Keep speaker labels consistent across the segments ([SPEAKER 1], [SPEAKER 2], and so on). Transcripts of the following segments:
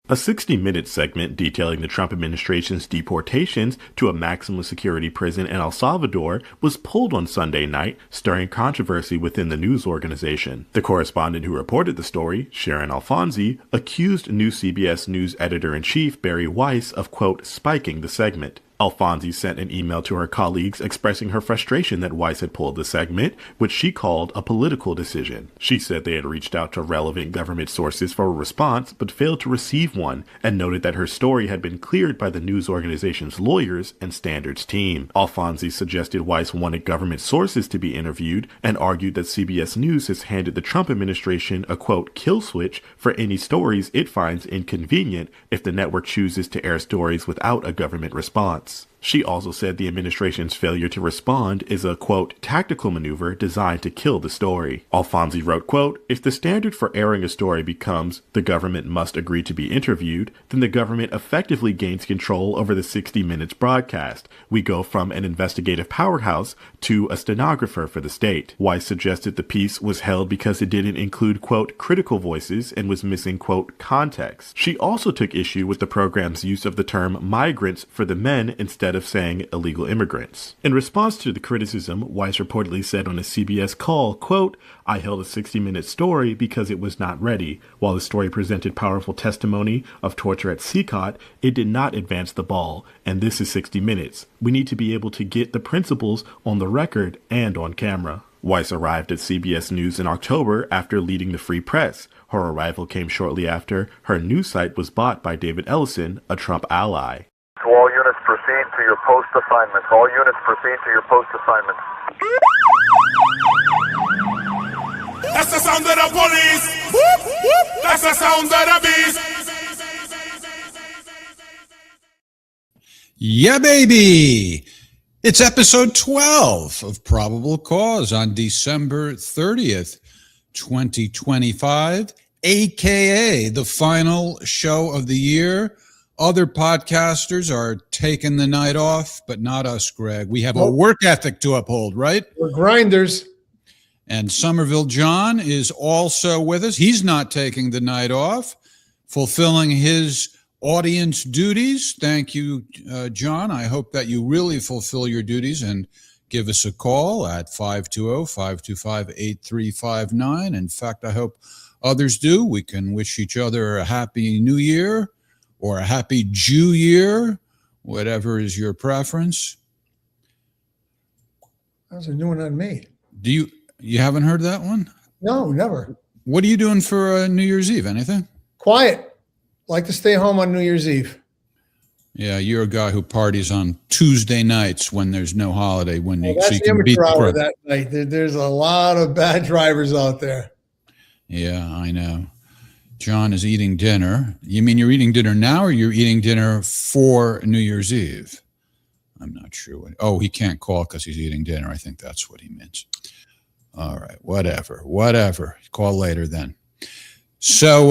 [SPEAKER 1] A 60-minute segment detailing the Trump administration's deportations to a maximum security prison in El Salvador was pulled on Sunday night, stirring controversy within the news organization. The correspondent who reported the story, Sharon Alfonsi, accused new CBS News editor-in-chief Barry Weiss of, quote, spiking the segment. Alfonsi sent an email to her colleagues expressing her frustration that Weiss had pulled the segment, which she called a political decision. She said they had reached out to relevant government sources for a response, but failed to receive one, and noted that her story had been cleared by the news organization's lawyers and standards team. Alfonsi suggested Weiss wanted government sources to be interviewed, and argued that CBS News has handed the Trump administration a, quote, kill switch for any stories it finds inconvenient if the network chooses to air stories without a government response. She also said the administration's failure to respond is a, quote, tactical maneuver designed to kill the story. Alfonsi wrote, quote, if the standard for airing a story becomes the government must agree to be interviewed, then the government effectively gains control over the 60 minutes broadcast. We go from an investigative powerhouse to a stenographer for the state. Weiss suggested the piece was held because it didn't include, quote, critical voices and was missing, quote, context. She also took issue with the program's use of the term migrants for the men instead of saying illegal immigrants. In response to the criticism, Weiss reportedly said on a CBS call, quote, I held a 60-minute story because it was not ready. While the story presented powerful testimony of torture at CCOT, it did not advance the ball, and this is 60 minutes. We need to be able to get the principles on the record and on camera. Weiss arrived at CBS News in October after leading the Free Press. Her arrival came shortly after her news site was bought by David Ellison, a Trump ally.
[SPEAKER 2] To all units, proceed to your post assignments. All units, proceed to your post assignments.
[SPEAKER 3] That's the sound of the police. Whoop, whoop. That's the sound of the beast.
[SPEAKER 4] Yeah, baby. It's episode 12 of Probable Cause on December 30th, 2025, aka the final show of the year. Other podcasters are taking the night off, but not us, Greg. We have a work ethic to uphold, right?
[SPEAKER 5] We're grinders.
[SPEAKER 4] And Somerville John is also with us. He's not taking the night off, fulfilling his audience duties. Thank you, John. I hope that you really fulfill your duties and give us a call at 520-525-8359. In fact, I hope others do. We can wish each other a happy new year or a happy Jew year, whatever is your preference.
[SPEAKER 5] That was a new one on me.
[SPEAKER 4] You haven't heard that one?
[SPEAKER 5] No, never.
[SPEAKER 4] What are you doing for New Year's Eve? Anything?
[SPEAKER 5] Quiet. Like to stay home on New Year's Eve.
[SPEAKER 4] Yeah, you're a guy who parties on Tuesday nights when there's no holiday. When you,
[SPEAKER 5] that's
[SPEAKER 4] so you
[SPEAKER 5] the
[SPEAKER 4] can beat
[SPEAKER 5] amateur hour
[SPEAKER 4] the
[SPEAKER 5] that night. There's a lot of bad drivers out there.
[SPEAKER 4] Yeah, I know. John is eating dinner. You mean you're eating dinner now, or you're eating dinner for New Year's Eve? I'm not sure. He can't call because he's eating dinner. I think that's what he means. All right, whatever. Call later then. So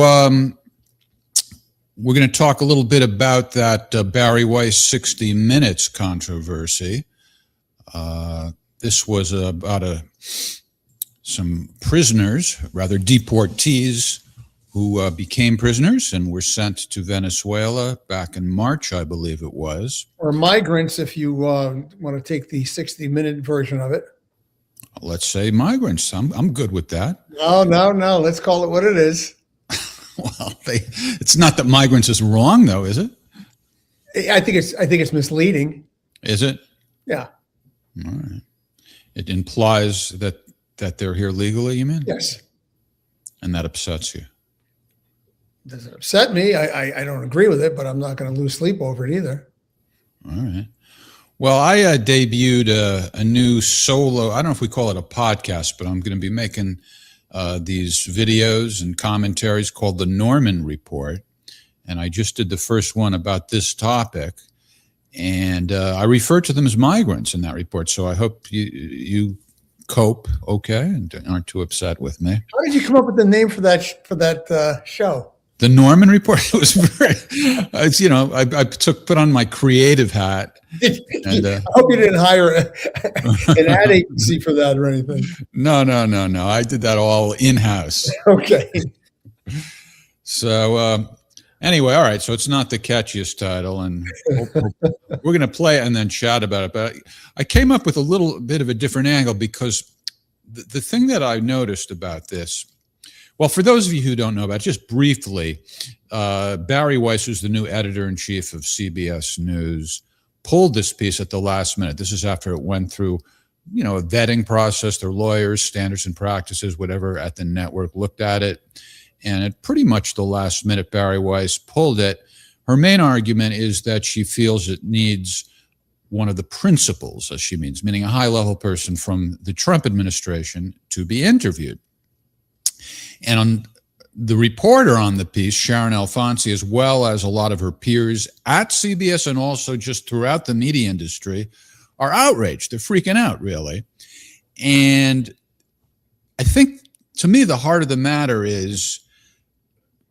[SPEAKER 4] we're going to talk a little bit about that Barry Weiss 60 Minutes controversy. This was about some prisoners, rather deportees, who became prisoners and were sent to Venezuela back in March, I believe it was.
[SPEAKER 5] Or migrants, if you want to take the 60-minute version of it.
[SPEAKER 4] Let's say migrants. I'm good with that.
[SPEAKER 5] No. Let's call it what it is.
[SPEAKER 4] Well, it's not that migrants is wrong, though, is it?
[SPEAKER 5] I think it's misleading.
[SPEAKER 4] Is it?
[SPEAKER 5] Yeah.
[SPEAKER 4] All right. It implies that they're here legally, you mean?
[SPEAKER 5] Yes.
[SPEAKER 4] And that upsets you.
[SPEAKER 5] Doesn't upset me. I don't agree with it, but I'm not going to lose sleep over it either.
[SPEAKER 4] All right. Well, I debuted a new solo, I don't know if we call it a podcast, but I'm going to be making these videos and commentaries called the Norman Report. And I just did the first one about this topic. And I refer to them as migrants in that report. So I hope you cope okay and aren't too upset with me.
[SPEAKER 5] How did you come up with the name for that show?
[SPEAKER 4] The Norman Report. It was very, I put on my creative hat. And,
[SPEAKER 5] I hope you didn't hire an ad agency for that or anything.
[SPEAKER 4] No. I did that all in-house.
[SPEAKER 5] Okay.
[SPEAKER 4] So Anyway, all right. So it's not the catchiest title, and we're going to play it and then chat about it. But I came up with a little bit of a different angle because the thing that I noticed about this, well, for those of you who don't know about it, just briefly, Barry Weiss, who's the new editor-in-chief of CBS News, pulled this piece at the last minute. This is after it went through, a vetting process. Their lawyers, standards and practices, whatever, at the network looked at it. And at pretty much the last minute, Barry Weiss pulled it. Her main argument is that she feels it needs one of the principals, as she means, meaning a high-level person from the Trump administration, to be interviewed. And the reporter on the piece, Sharon Alfonsi, as well as a lot of her peers at CBS and also just throughout the media industry, are outraged. They're freaking out, really. And I think, to me, the heart of the matter is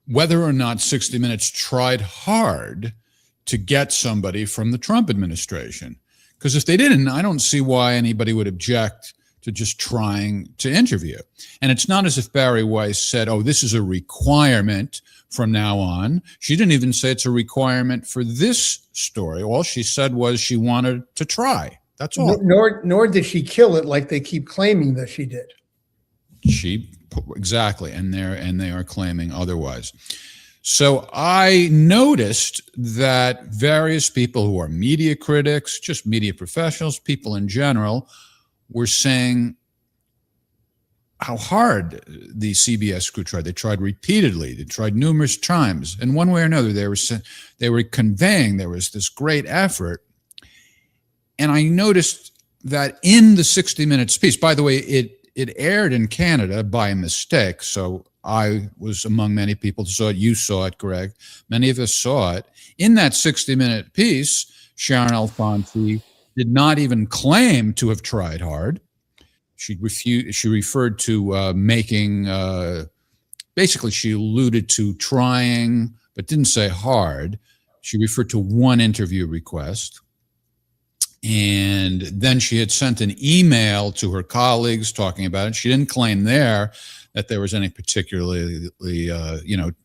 [SPEAKER 4] whether or not 60 Minutes tried hard to get somebody from the Trump administration. Because if they didn't, I don't see why anybody would object to just trying to interview. And it's not as if Barry Weiss said, oh, this is a requirement from now on. She didn't even say it's a requirement for this story. All she said was she wanted to try. That's all.
[SPEAKER 5] Nor did she kill it like they keep claiming that she did.
[SPEAKER 4] Exactly, and they are claiming otherwise. So I noticed that various people who are media critics, just media professionals, people in general, were saying how hard the CBS crew tried. They tried repeatedly. They tried numerous times. And one way or another, they were conveying there was this great effort. And I noticed that in the 60 Minutes piece, by the way, it aired in Canada by mistake, so I was among many people who saw it. You saw it, Greg. Many of us saw it. In that 60-minute piece, Sharon Alfonsi did not even claim to have tried hard. She referred to basically she alluded to trying, but didn't say hard. She referred to one interview request. And then she had sent an email to her colleagues talking about it. She didn't claim there that there was any particularly,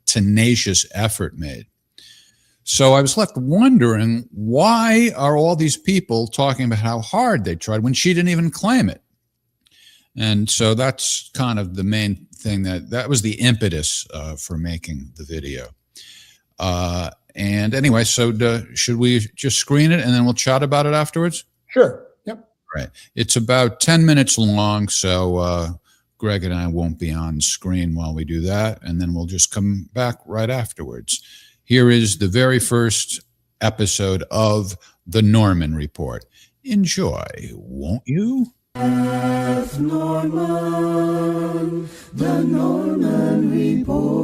[SPEAKER 4] tenacious effort made. So I was left wondering, why are all these people talking about how hard they tried when she didn't even claim it? And so that's kind of the main thing that was the impetus for making the video. And anyway, so should we just screen it and then we'll chat about it afterwards?
[SPEAKER 5] Sure. Yep.
[SPEAKER 4] Right. It's about 10 minutes long, so Greg and I won't be on screen while we do that, and then we'll just come back right afterwards. Here is the very first episode of The Norman Report. Enjoy, won't you?
[SPEAKER 6] F. Norman, The Norman Report.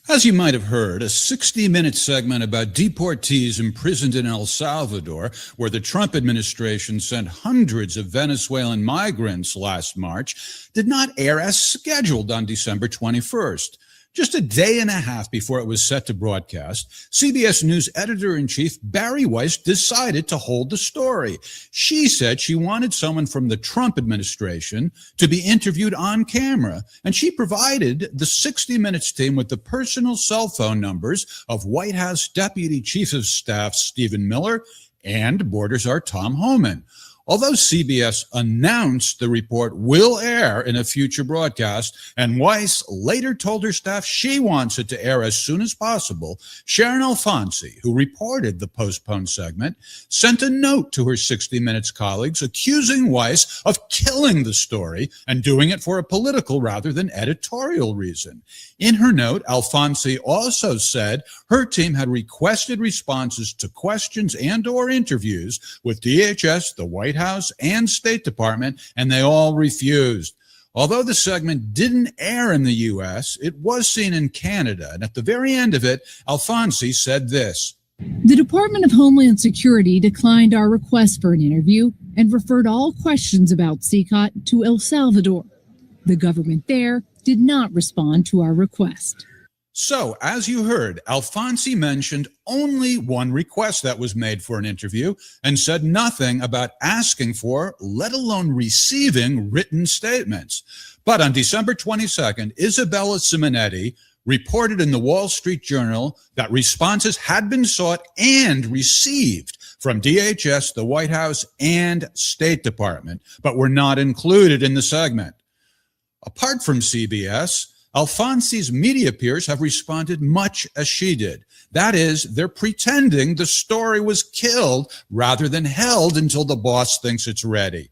[SPEAKER 4] As you might have heard, a 60-minute segment about deportees imprisoned in El Salvador, where the Trump administration sent hundreds of Venezuelan migrants last March, did not air as scheduled on December 21st. Just a day and a half before it was set to broadcast, CBS News editor-in-chief Barry Weiss decided to hold the story. She said she wanted someone from the Trump administration to be interviewed on camera, and she provided the 60 Minutes team with the personal cell phone numbers of White House Deputy Chief of Staff Stephen Miller and Border Czar Tom Homan. Although CBS announced the report will air in a future broadcast, and Weiss later told her staff she wants it to air as soon as possible, Sharon Alfonsi, who reported the postponed segment, sent a note to her 60 Minutes colleagues accusing Weiss of killing the story and doing it for a political rather than editorial reason. In her note, Alfonsi also said her team had requested responses to questions and/or interviews with DHS, the White House, and State Department, and they all refused. Although the segment didn't air in the U.S., it was seen in Canada, and at the very end of it, Alfonsi said this.
[SPEAKER 7] The Department of Homeland Security declined our request for an interview and referred all questions about CCOT to El Salvador. The government there did not respond to our request.
[SPEAKER 4] So, as you heard, Alfonsi mentioned only one request that was made for an interview and said nothing about asking for, let alone receiving, written statements. But on December 22nd, Isabella Simonetti, reported in the Wall Street Journal that responses had been sought and received from DHS, the White House, and State Department, but were not included in the segment. Apart from CBS, Alfonsi's media peers have responded much as she did. That is, they're pretending the story was killed rather than held until the boss thinks it's ready.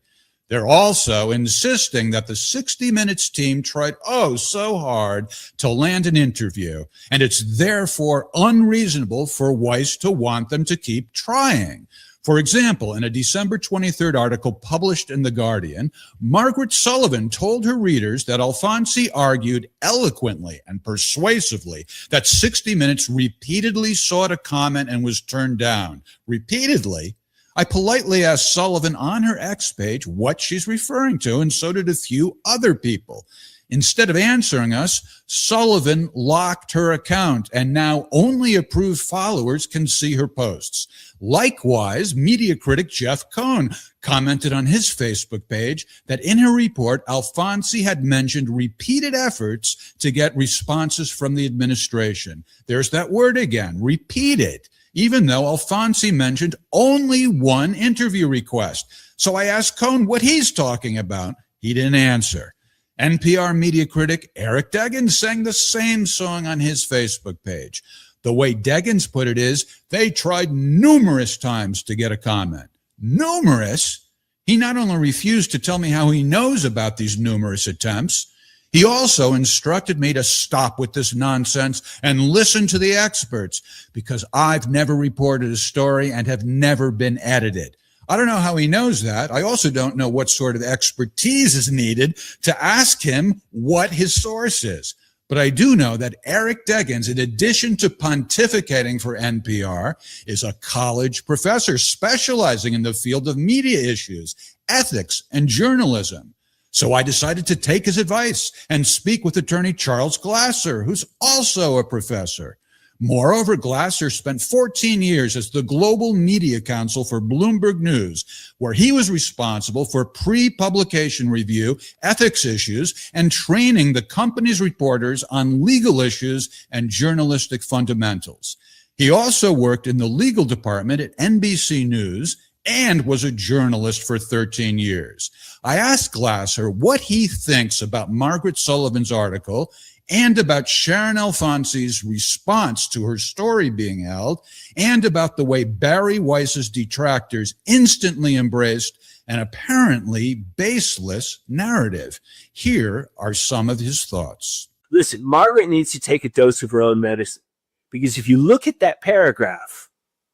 [SPEAKER 4] They're also insisting that the 60 Minutes team tried so hard to land an interview, and it's therefore unreasonable for Weiss to want them to keep trying. For example, in a December 23rd article published in The Guardian, Margaret Sullivan told her readers that Alfonsi argued eloquently and persuasively that 60 Minutes repeatedly sought a comment and was turned down. Repeatedly? I politely asked Sullivan on her X page what she's referring to, and so did a few other people. Instead of answering us, Sullivan locked her account, and now only approved followers can see her posts. Likewise, media critic Jeff Cohn commented on his Facebook page that in her report, Alfonsi had mentioned repeated efforts to get responses from the administration. There's that word again, repeated, even though Alfonsi mentioned only one interview request. So I asked Cohn what he's talking about. He didn't answer. NPR media critic Eric Deggans sang the same song on his Facebook page. The way Deggans put it is, they tried numerous times to get a comment. Numerous? He not only refused to tell me how he knows about these numerous attempts, he also instructed me to stop with this nonsense and listen to the experts, because I've never reported a story and have never been edited. I don't know how he knows that. I also don't know what sort of expertise is needed to ask him what his source is. But I do know that Eric Deggans, in addition to pontificating for NPR, is a college professor specializing in the field of media issues, ethics, and journalism. So I decided to take his advice and speak with attorney Charles Glasser, who's also a professor. Moreover, Glasser spent 14 years as the global media counsel for Bloomberg News, where he was responsible for pre-publication review, ethics issues, and training the company's reporters on legal issues and journalistic fundamentals. He also worked in the legal department at NBC News and was a journalist for 13 years. I asked Glasser what he thinks about Margaret Sullivan's article and about Sharon Alfonsi's response to her story being held, and about the way Barry Weiss's detractors instantly embraced an apparently baseless narrative. Here are some of his thoughts.
[SPEAKER 8] Listen, Margaret needs to take a dose of her own medicine, because if you look at that paragraph,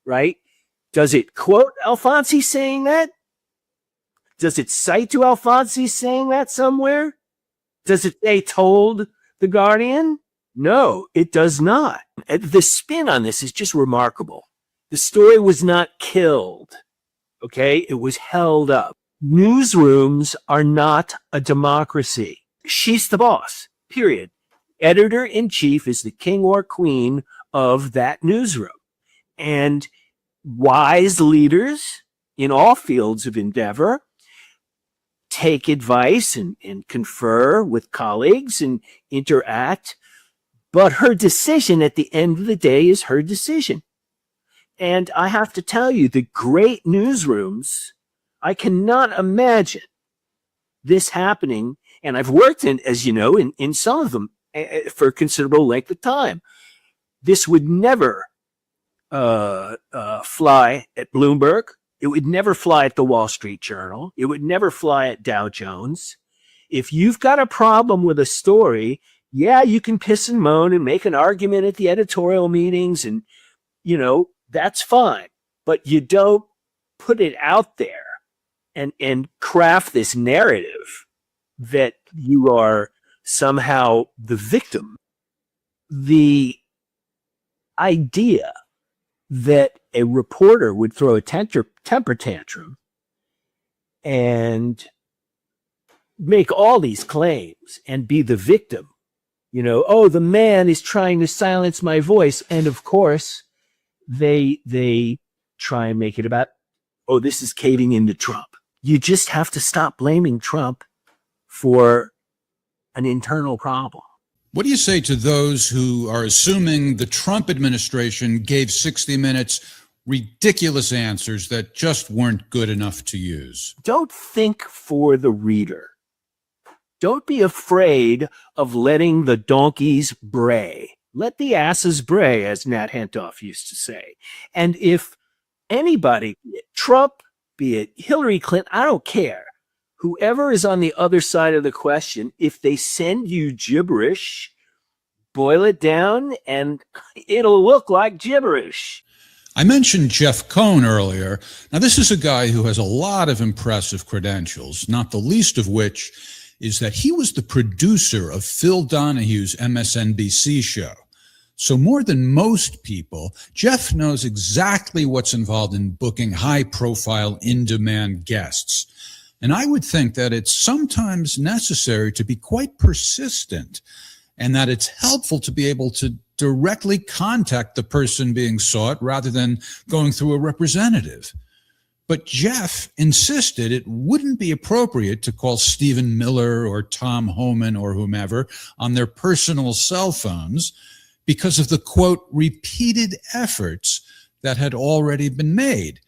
[SPEAKER 8] right, does it quote Alfonsi saying that? Does it cite to Alfonsi saying that somewhere? Does it say told The Guardian? No, it does not. The spin on this is just remarkable. The story was not killed, okay? It was held up. Newsrooms are not a democracy. She's the boss, period. Editor-in-chief is the king or queen of that newsroom. And wise leaders in all fields of endeavor take advice and confer with colleagues and interact. But her decision at the end of the day is her decision. And I have to tell you, the great newsrooms, I cannot imagine this happening. And I've worked in, as you know, in some of them for a considerable length of time. This would never fly at Bloomberg. It would never fly at the Wall Street Journal. It would never fly at Dow Jones. If you've got a problem with a story, yeah, you can piss and moan and make an argument at the editorial meetings, and, you know, that's fine. But you don't put it out there and craft this narrative that you are somehow the victim. The idea that a reporter would throw a temper tantrum and make all these claims and be the victim, you know, oh, the man is trying to silence my voice. And of course, they try and make it about, oh, this is caving into Trump. You just have to stop blaming Trump for an internal problem.
[SPEAKER 4] What do you say to those who are assuming the Trump administration gave 60 Minutes ridiculous answers that just weren't good enough to use?
[SPEAKER 8] Don't think for the reader. Don't be afraid of letting the donkeys bray. Let the asses bray, as Nat Hentoff used to say. And if anybody, be it Trump, be it Hillary Clinton, I don't care. Whoever is on the other side of the question, if they send you gibberish, boil it down and it'll look like gibberish.
[SPEAKER 4] I mentioned Jeff Cohn earlier. Now, this is a guy who has a lot of impressive credentials, not the least of which is that he was the producer of Phil Donahue's MSNBC show. So more than most people, Jeff knows exactly what's involved in booking high-profile, in-demand guests. And I would think that it's sometimes necessary to be quite persistent, and that it's helpful to be able to directly contact the person being sought rather than going through a representative. But Jeff insisted it wouldn't be appropriate to call Stephen Miller or Tom Homan or whomever on their personal cell phones because of the, quote, repeated efforts that had already been made.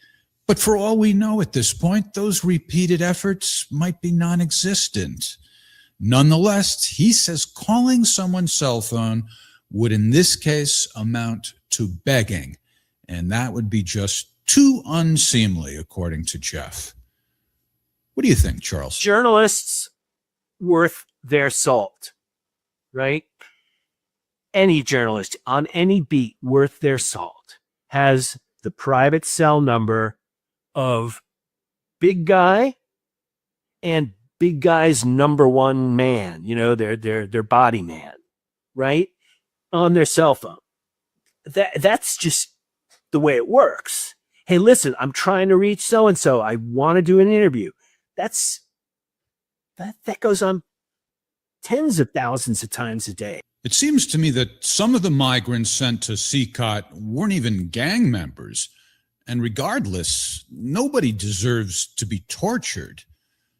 [SPEAKER 4] But for all we know at this point, those repeated efforts might be non-existent. Nonetheless, he says calling someone's cell phone would in this case amount to begging, and that would be just too unseemly, according to Jeff. What do you think, Charles?
[SPEAKER 8] Journalists worth their salt, right? Any journalist on any beat worth their salt has the private cell number of big guy and big guy's number one man, their body man, right? On their cell phone. That's just the way it works. Hey, listen, I'm trying to reach so-and-so. I want to do an interview. That goes on tens of thousands of times a day.
[SPEAKER 4] It seems to me that some of the migrants sent to CCOT weren't even gang members. And regardless, nobody deserves to be tortured.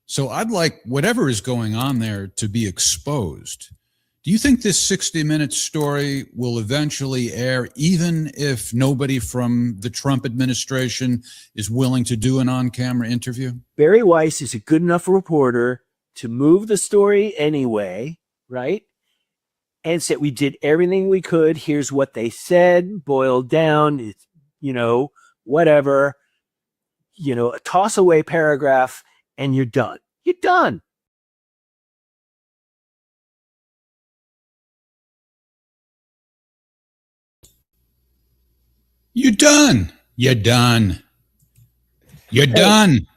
[SPEAKER 4] So I'd like whatever is going on there to be exposed. Do you think this 60 Minutes story will eventually air even if nobody from the Trump administration is willing to do an on-camera interview?
[SPEAKER 8] Barry Weiss is a good enough reporter to move the story anyway, right? And said, we did everything we could. Here's what they said, boiled down, it's, whatever, a toss away paragraph and you're done. You're done.
[SPEAKER 4] You're done. You're done. You're done.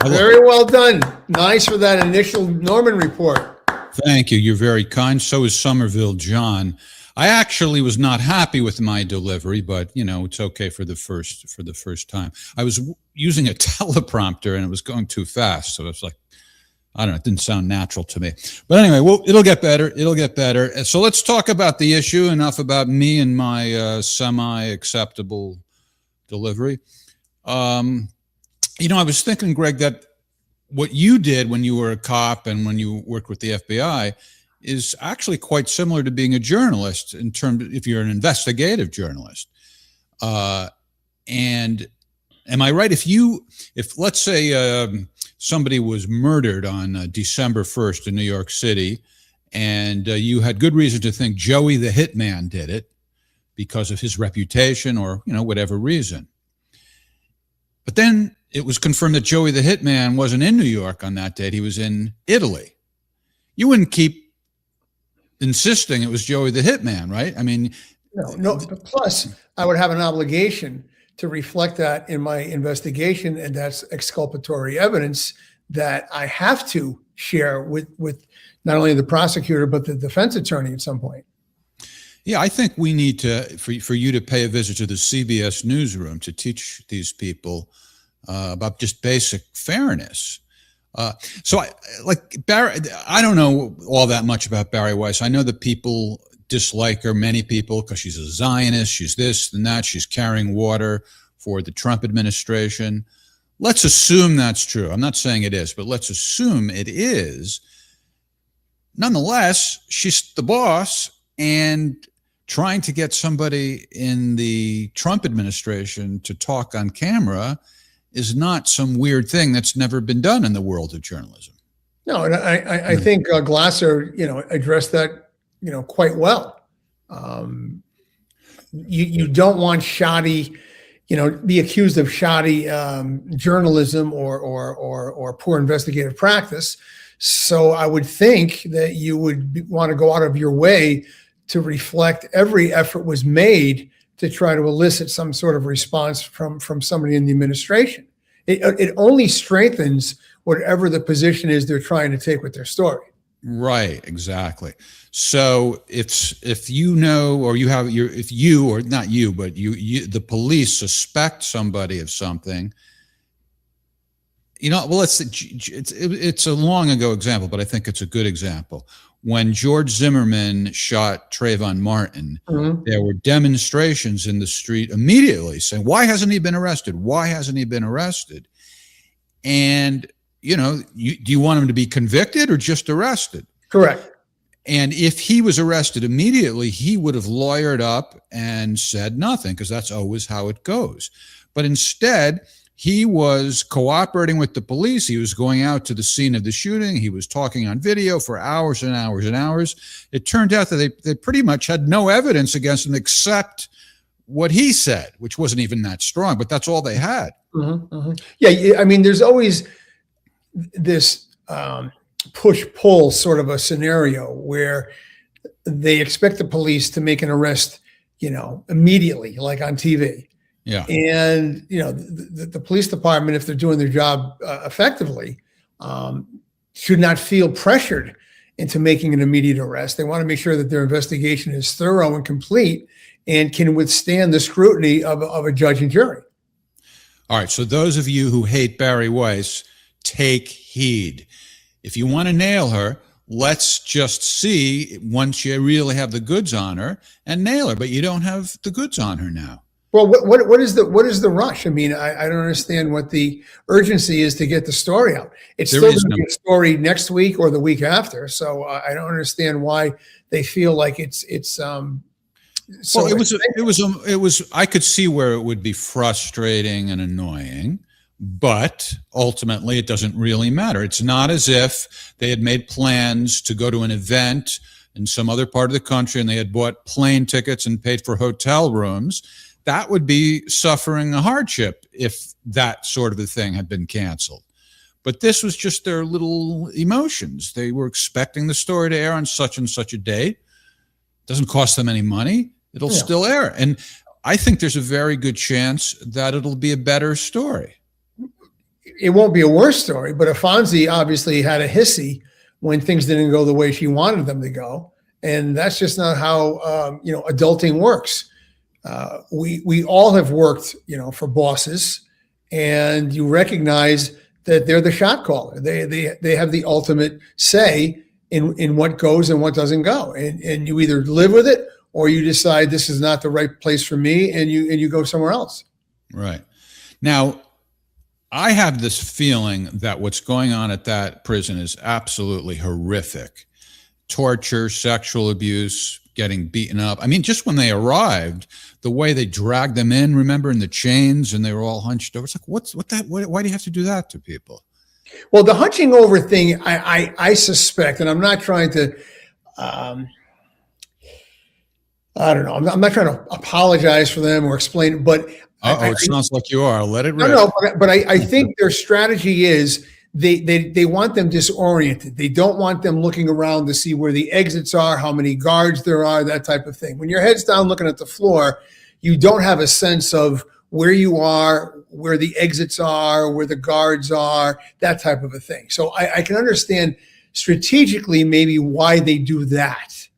[SPEAKER 5] Very well done. Nice for that initial Norman report.
[SPEAKER 4] Thank you. You're very kind. So is Somerville John. I actually was not happy with my delivery, but it's okay for the first time. I was using a teleprompter and it was going too fast, so it's like, I don't know, it didn't sound natural to me. But anyway, well, it'll get better. It'll get better. So let's talk about the issue. Enough about me and my semi-acceptable delivery. I was thinking, Greg, that what you did when you were a cop and when you worked with the FBI is actually quite similar to being a journalist in terms of if you're an investigative journalist. And am I right? If let's say somebody was murdered on December 1st in New York City, and you had good reason to think Joey the Hitman did it because of his reputation or, whatever reason. But then it was confirmed that Joey the Hitman wasn't in New York on that date. He was in Italy. You wouldn't keep insisting it was Joey the Hitman, right? I mean,
[SPEAKER 5] No. Plus, I would have an obligation to reflect that in my investigation, and that's exculpatory evidence that I have to share with not only the prosecutor but the defense attorney at some point.
[SPEAKER 4] Yeah, I think we need to for you to pay a visit to the CBS newsroom to teach people about just basic fairness. So Barry, I don't know all that much about Barry Weiss. I know that people dislike her, many people, because she's a Zionist, she's this and that, she's carrying water for the Trump administration. Let's assume that's true. I'm not saying it is, but let's assume it is. Nonetheless, she's the boss, And trying to get somebody in the Trump administration to talk on camera is not some weird thing that's never been done in the world of journalism.
[SPEAKER 5] No, and I think Glasser, addressed that, quite well. You don't want shoddy, be accused of shoddy journalism or poor investigative practice. So I would think that you would want to go out of your way to reflect every effort was made to try to elicit some sort of response from somebody in the administration. It only strengthens whatever the position is they're trying to take with their story.
[SPEAKER 4] Right, exactly. So if you know, or you have your, if you, or not you, but the police suspect somebody of something, well, it's a long ago example, but I think it's a good example. When George Zimmerman shot Trayvon Martin, there were demonstrations in the street immediately saying, why hasn't he been arrested? Why hasn't he been arrested? And, do you want him to be convicted or just arrested?
[SPEAKER 5] Correct.
[SPEAKER 4] And if he was arrested immediately, he would have lawyered up and said nothing, because that's always how it goes. But instead, he was cooperating with the police. He was going out to the scene of the shooting. He was talking on video for hours and hours and hours. It turned out that they pretty much had no evidence against him except what he said, which wasn't even that strong, but that's all they had.
[SPEAKER 5] Yeah, I mean, there's always this push-pull sort of a scenario where they expect the police to make an arrest, immediately, like on TV.
[SPEAKER 4] Yeah.
[SPEAKER 5] And, the police department, if they're doing their job effectively, should not feel pressured into making an immediate arrest. They want to make sure that their investigation is thorough and complete and can withstand the scrutiny of a judge and jury.
[SPEAKER 4] All right. So those of you who hate Bari Weiss, take heed. If you want to nail her, let's just see once you really have the goods on her and nail her. But you don't have the goods on her now.
[SPEAKER 5] Well, what is the rush? I mean, I don't understand what the urgency is to get the story out. It's still going to be a story next week or the week after. So I don't understand why they feel like it's. So
[SPEAKER 4] well, it was. I could see where it would be frustrating and annoying, but ultimately it doesn't really matter. It's not as if they had made plans to go to an event in some other part of the country and they had bought plane tickets and paid for hotel rooms. That would be suffering a hardship if that sort of a thing had been canceled. But this was just their little emotions. They were expecting the story to air on such and such a date. Doesn't cost them any money. It'll still air. And I think there's a very good chance that it'll be a better story.
[SPEAKER 5] It won't be a worse story, but Afonso obviously had a hissy when things didn't go the way she wanted them to go. And that's just not how, adulting works. We all have worked, for bosses, and you recognize that they're the shot caller. They have the ultimate say in what goes and what doesn't go. And you either live with it or you decide this is not the right place for me and you go somewhere else.
[SPEAKER 4] Right. Now, I have this feeling that what's going on at that prison is absolutely horrific. Torture, sexual abuse, getting beaten up. I mean, just when they arrived, the way they dragged them in, remember, in the chains, and they were all hunched over. It's like, why do you have to do that to people?
[SPEAKER 5] Well, the hunching over thing, I suspect, and I'm not trying to, I don't know. I'm not trying to apologize for them or explain, but
[SPEAKER 4] it sounds like you are. Let it rip.
[SPEAKER 5] No, but I think their strategy is they want them disoriented. They don't want them looking around to see where the exits are, how many guards there are, that type of thing. When your head's down looking at the floor, you don't have a sense of where you are, where the exits are, where the guards are, that type of a thing. So I can understand strategically maybe why they do that.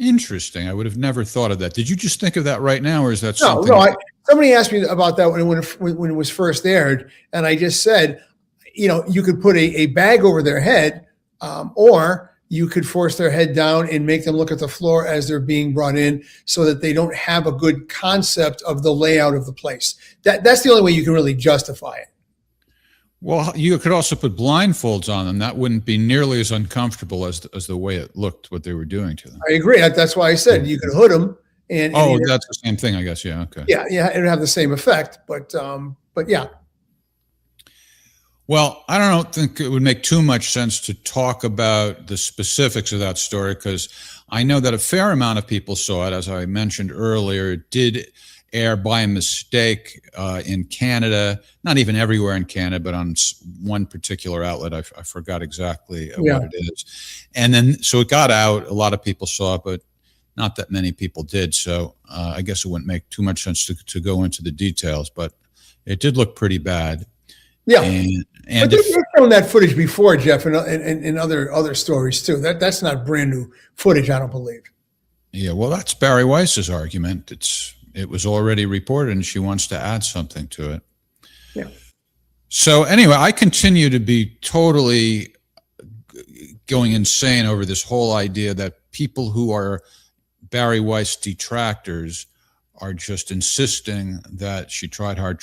[SPEAKER 4] Interesting. I would have never thought of that. Did you just think of that right now, or is that something?
[SPEAKER 5] No. Somebody asked me about that when it was first aired, and I just said, you could put a bag over their head, or you could force their head down and make them look at the floor as they're being brought in so that they don't have a good concept of the layout of the place. That's the only way you can really justify it.
[SPEAKER 4] Well, you could also put blindfolds on them. That wouldn't be nearly as uncomfortable as the way it looked, what they were doing to them.
[SPEAKER 5] I agree. That's why I said you could hood them. And
[SPEAKER 4] Oh,
[SPEAKER 5] either,
[SPEAKER 4] that's the same thing, I guess. Yeah. Okay.
[SPEAKER 5] yeah, it'd have the same effect. But yeah.
[SPEAKER 4] Well, I don't think it would make too much sense to talk about the specifics of that story because I know that a fair amount of people saw it. As I mentioned earlier, it did air by mistake in Canada, not even everywhere in Canada, but on one particular outlet. I forgot exactly what it is. And then, so it got out. A lot of people saw it, but not that many people did. So I guess it wouldn't make too much sense to go into the details, but it did look pretty bad.
[SPEAKER 5] Yeah.
[SPEAKER 4] And
[SPEAKER 5] but they've shown that footage before, Jeff, and other stories too. That's not brand new footage, I don't believe.
[SPEAKER 4] Yeah, well, that's Barry Weiss's argument. It was already reported, and she wants to add something to it.
[SPEAKER 5] Yeah.
[SPEAKER 4] So anyway, I continue to be totally going insane over this whole idea that people who are Barry Weiss detractors are just insisting that she tried hard.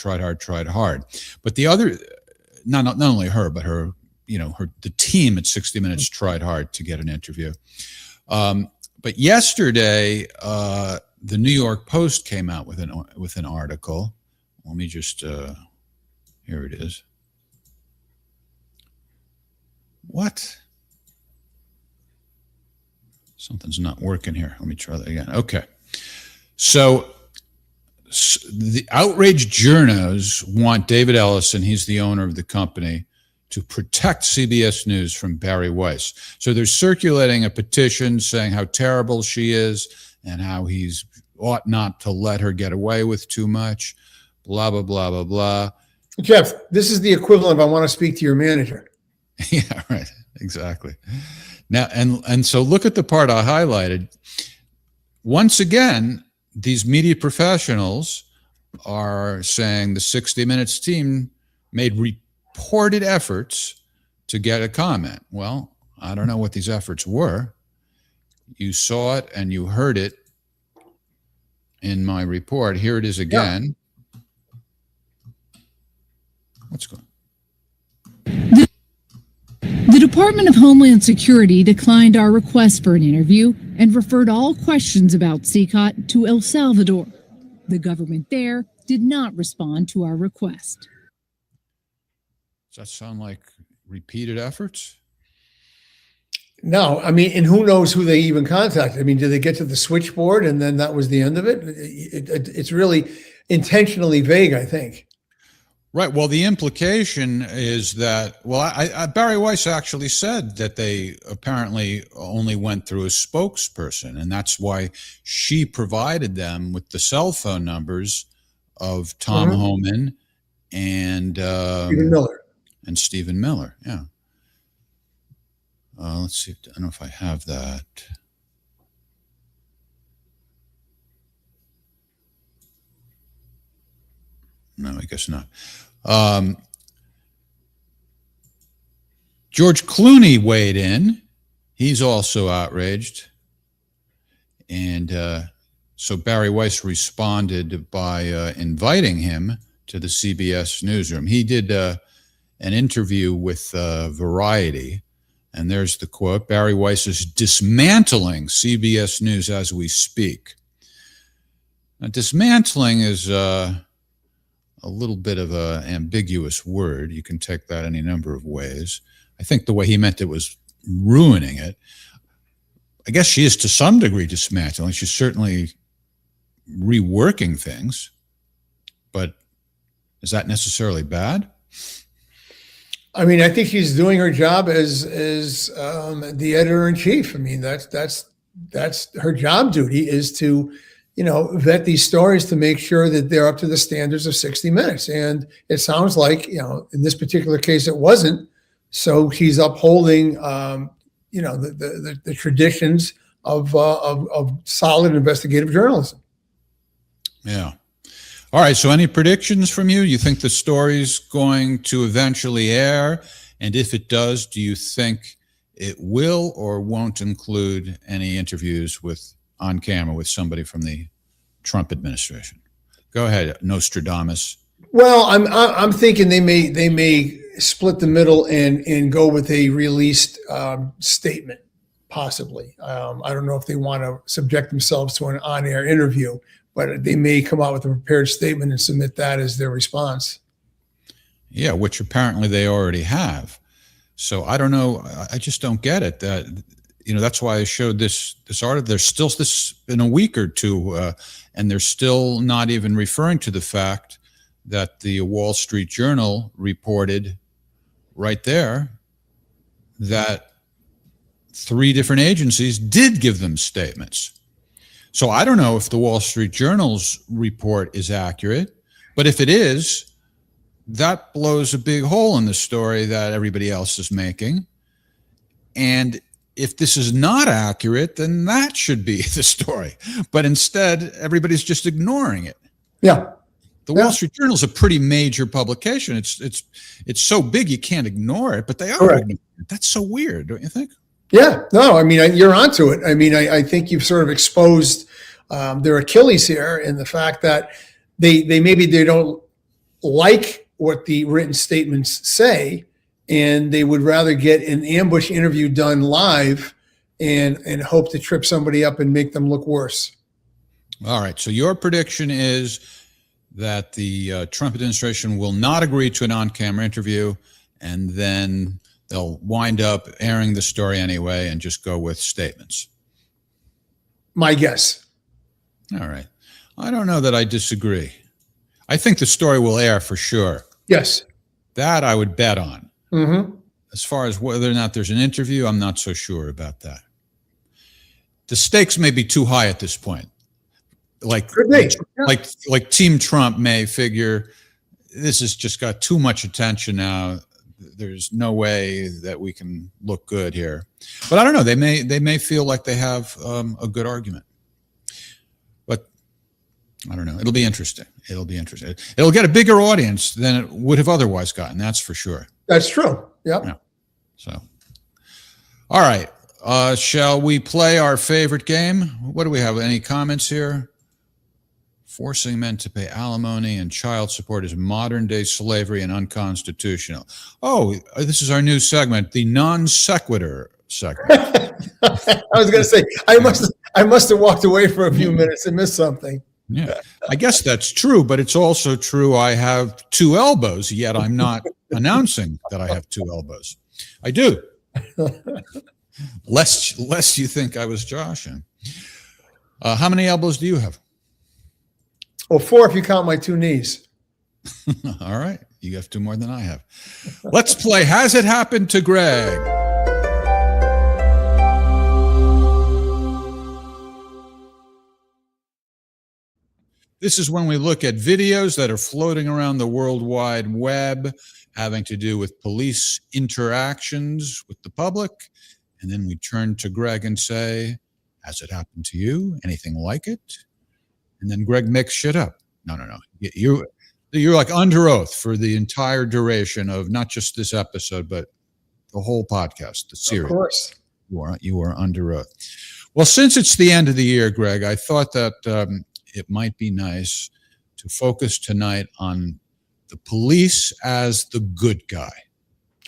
[SPEAKER 4] But the other, not only her, but her, the team at 60 Minutes tried hard to get an interview. But yesterday, the New York Post came out with an article. Let me just, here it is. What? Something's not working here. Let me try that again. Okay. So the outraged journos want David Ellison, he's the owner of the company, to protect CBS News from Barry Weiss. So they're circulating a petition saying how terrible she is and how he's ought not to let her get away with too much, blah, blah, blah, blah, blah.
[SPEAKER 5] Jeff, this is the equivalent of I want to speak to your manager.
[SPEAKER 4] Yeah, right. Exactly. Now, and so look at the part I highlighted. Once again, these media professionals are saying the 60 Minutes team made reported efforts to get a comment. Well, I don't know what these efforts were. You saw it and you heard it in my report. Here it is again. Yeah. What's going on?
[SPEAKER 7] The Department of Homeland Security declined our request for an interview and referred all questions about CCOT to El Salvador. The government there did not respond to our request.
[SPEAKER 4] Does that sound like repeated efforts?
[SPEAKER 5] No, I mean, and who knows who they even contacted? I mean, did they get to the switchboard and then that was the end of it? It's really intentionally vague, I think.
[SPEAKER 4] Right. Well, the implication is that, Barry Weiss actually said that they apparently only went through a spokesperson, and that's why she provided them with the cell phone numbers of Tom Homan and Stephen Miller. Yeah. Let's see. I don't know if I have that. No, I guess not. George Clooney weighed in. He's also outraged. And so Barry Weiss responded by inviting him to the CBS newsroom. He did an interview with Variety. And there's the quote: Barry Weiss is dismantling CBS News as we speak. Now, dismantling is a little bit of an ambiguous word. You can take that any number of ways. I think the way he meant it was ruining it. I guess she is to some degree dismantling. She's certainly reworking things. But is that necessarily bad?
[SPEAKER 5] I mean, I think she's doing her job as the editor-in-chief. I mean, that's her job duty, is to, vet these stories to make sure that they're up to the standards of 60 Minutes. And it sounds like, in this particular case, it wasn't. So she's upholding, the traditions of solid investigative journalism.
[SPEAKER 4] Yeah. All right. So any predictions from you? You think the story's going to eventually air? And if it does, do you think it will or won't include any interviews on camera with somebody from the Trump administration? Go ahead, Nostradamus.
[SPEAKER 5] Well, I'm thinking they may split the middle and go with a released statement, possibly. I don't know if they want to subject themselves to an on-air interview, but they may come out with a prepared statement and submit that as their response.
[SPEAKER 4] Yeah, which apparently they already have. So I don't know. I just don't get it. That that's why I showed this article. There's still this in a week or two, and they're still not even referring to the fact that the Wall Street Journal reported right there that 3 different agencies did give them statements. So I don't know if the Wall Street Journal's report is accurate, but if it is, that blows a big hole in the story that everybody else is making. And if this is not accurate, then that should be the story. But instead, everybody's just ignoring it.
[SPEAKER 5] Yeah.
[SPEAKER 4] The Wall Street Journal is a pretty major publication. It's so big you can't ignore it, but they are.
[SPEAKER 5] Correct.
[SPEAKER 4] That's so weird, don't you think?
[SPEAKER 5] Yeah. No, I mean, you're onto it. I mean, I think you've sort of exposed their Achilles here in the fact that they maybe they don't like what the written statements say, and they would rather get an ambush interview done live and hope to trip somebody up and make them look worse.
[SPEAKER 4] All right. So your prediction is that the Trump administration will not agree to an on-camera interview, and then they'll wind up airing the story anyway and just go with statements.
[SPEAKER 5] My guess.
[SPEAKER 4] All right. I don't know that I disagree. I think the story will air for sure.
[SPEAKER 5] Yes.
[SPEAKER 4] That I would bet on.
[SPEAKER 5] Mm-hmm.
[SPEAKER 4] As far as whether or not there's an interview, I'm not so sure about that. The stakes may be too high at this point. Like Team Trump may figure this has just got too much attention now. There's no way that we can look good here. But I don't know. They may feel like they have a good argument. But I don't know. It'll be interesting. It'll get a bigger audience than it would have otherwise gotten. That's for sure.
[SPEAKER 5] That's true. Yep.
[SPEAKER 4] Yeah. So, all right. Shall we play our favorite game? What do we have? Any comments here? Forcing men to pay alimony and child support is modern-day slavery and unconstitutional. Oh, this is our new segment, the non sequitur segment.
[SPEAKER 5] I was going to say I must have walked away for a few minutes and missed something.
[SPEAKER 4] Yeah, I guess that's true, but it's also true I have 2 elbows, yet I'm not announcing that I have 2 elbows. I do. Lest you think I was joshing. How many elbows do you have?
[SPEAKER 5] Well, 4 if you count my 2 knees.
[SPEAKER 4] All right. You have 2 more than I have. Let's play Has It Happened to Greg? This is when we look at videos that are floating around the World Wide Web having to do with police interactions with the public. And then we turn to Greg and say, has it happened to you? Anything like it? And then Greg makes shit up. No. You're like under oath for the entire duration of not just this episode, but the whole podcast, the series.
[SPEAKER 5] Of course.
[SPEAKER 4] You are under oath. Well, since it's the end of the year, Greg, I thought that it might be nice to focus tonight on the police as the good guy.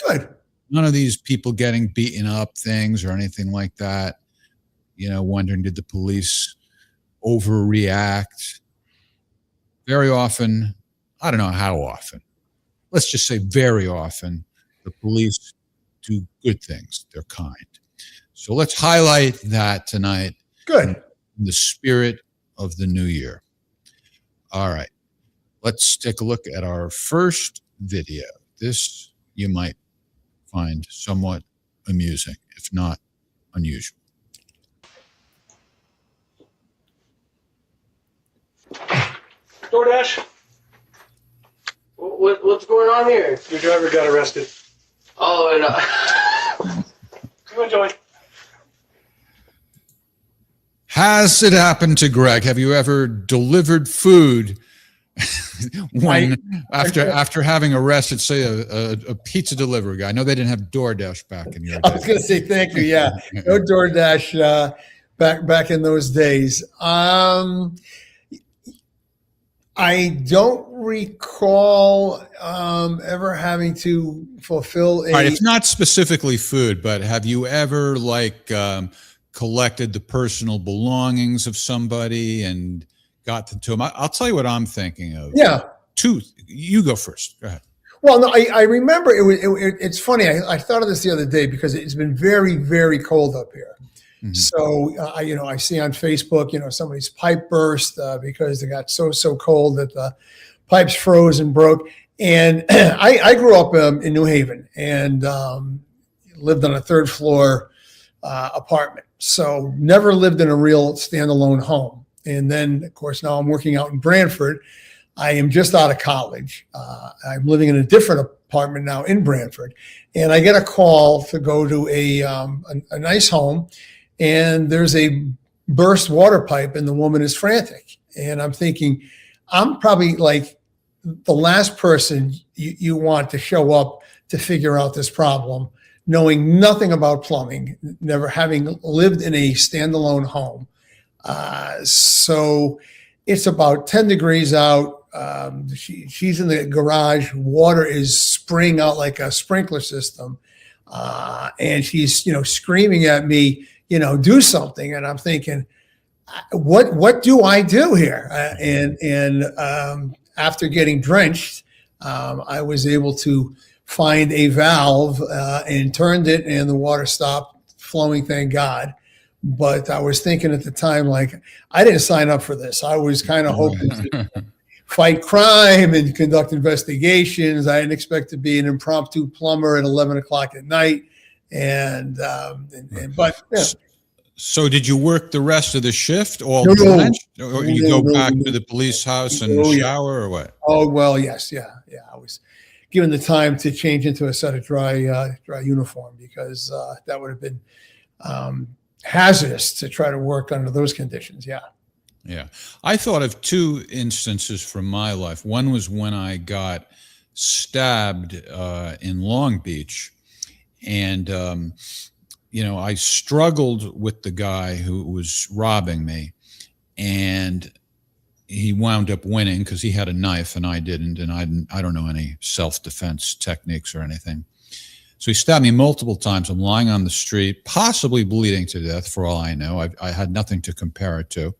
[SPEAKER 5] Good.
[SPEAKER 4] None of these people getting beaten up things or anything like that. Wondering, did the police overreact? Very often, I don't know how often, let's just say very often, the police do good things. They're kind. So let's highlight that tonight.
[SPEAKER 5] Good.
[SPEAKER 4] In the spirit of the new year. All right. Let's take a look at our first video. This you might find somewhat amusing, if not unusual.
[SPEAKER 9] DoorDash? What's going on here? Your driver got arrested. Oh, and you enjoy.
[SPEAKER 4] Has it happened to Greg? Have you ever delivered food after having arrested, say, a pizza delivery guy? I know they didn't have DoorDash back in your day.
[SPEAKER 5] I was going to say thank you. Yeah, no DoorDash back in those days. I don't recall ever having to fulfill
[SPEAKER 4] All right, it's not specifically food, but have you ever collected the personal belongings of somebody and got to them? I'll tell you what I'm thinking of.
[SPEAKER 5] Yeah.
[SPEAKER 4] You go first. Go ahead.
[SPEAKER 5] Well, no, I remember it's funny. I thought of this the other day because it's been very, very cold up here. Mm-hmm. So, I see on Facebook, somebody's pipe burst because they got so cold that the pipes froze and broke. And I grew up in New Haven and lived on a third floor apartment. So never lived in a real standalone home. And then, of course, now I'm working out in Brantford. I am just out of college. I'm living in a different apartment now in Brantford. And I get a call to go to a nice home. And there's a burst water pipe and the woman is frantic. And I'm thinking, I'm probably like the last person you want to show up to figure out this problem, knowing nothing about plumbing, never having lived in a standalone home. So it's about 10 degrees out. She's in the garage. Water is spraying out like a sprinkler system. And she's, screaming at me, do something. And I'm thinking, what do I do here? And after getting drenched, I was able to find a valve and turned it, and the water stopped flowing, thank God. But I was thinking at the time, like, I didn't sign up for this. I was kind of hoping to fight crime and conduct investigations. I didn't expect to be an impromptu plumber at 11 o'clock at night. But yeah.
[SPEAKER 4] So did you work the rest of the shift or you go back to the police house and shower or what?
[SPEAKER 5] Oh, well, yes. Yeah. I was given the time to change into a set of dry uniform because that would have been hazardous to try to work under those conditions. Yeah.
[SPEAKER 4] Yeah. I thought of two instances from my life. One was when I got stabbed in Long Beach. And, I struggled with the guy who was robbing me, and he wound up winning because he had a knife and I didn't. And I don't know any self-defense techniques or anything. So he stabbed me multiple times. I'm lying on the street, possibly bleeding to death for all I know. I had nothing to compare it to.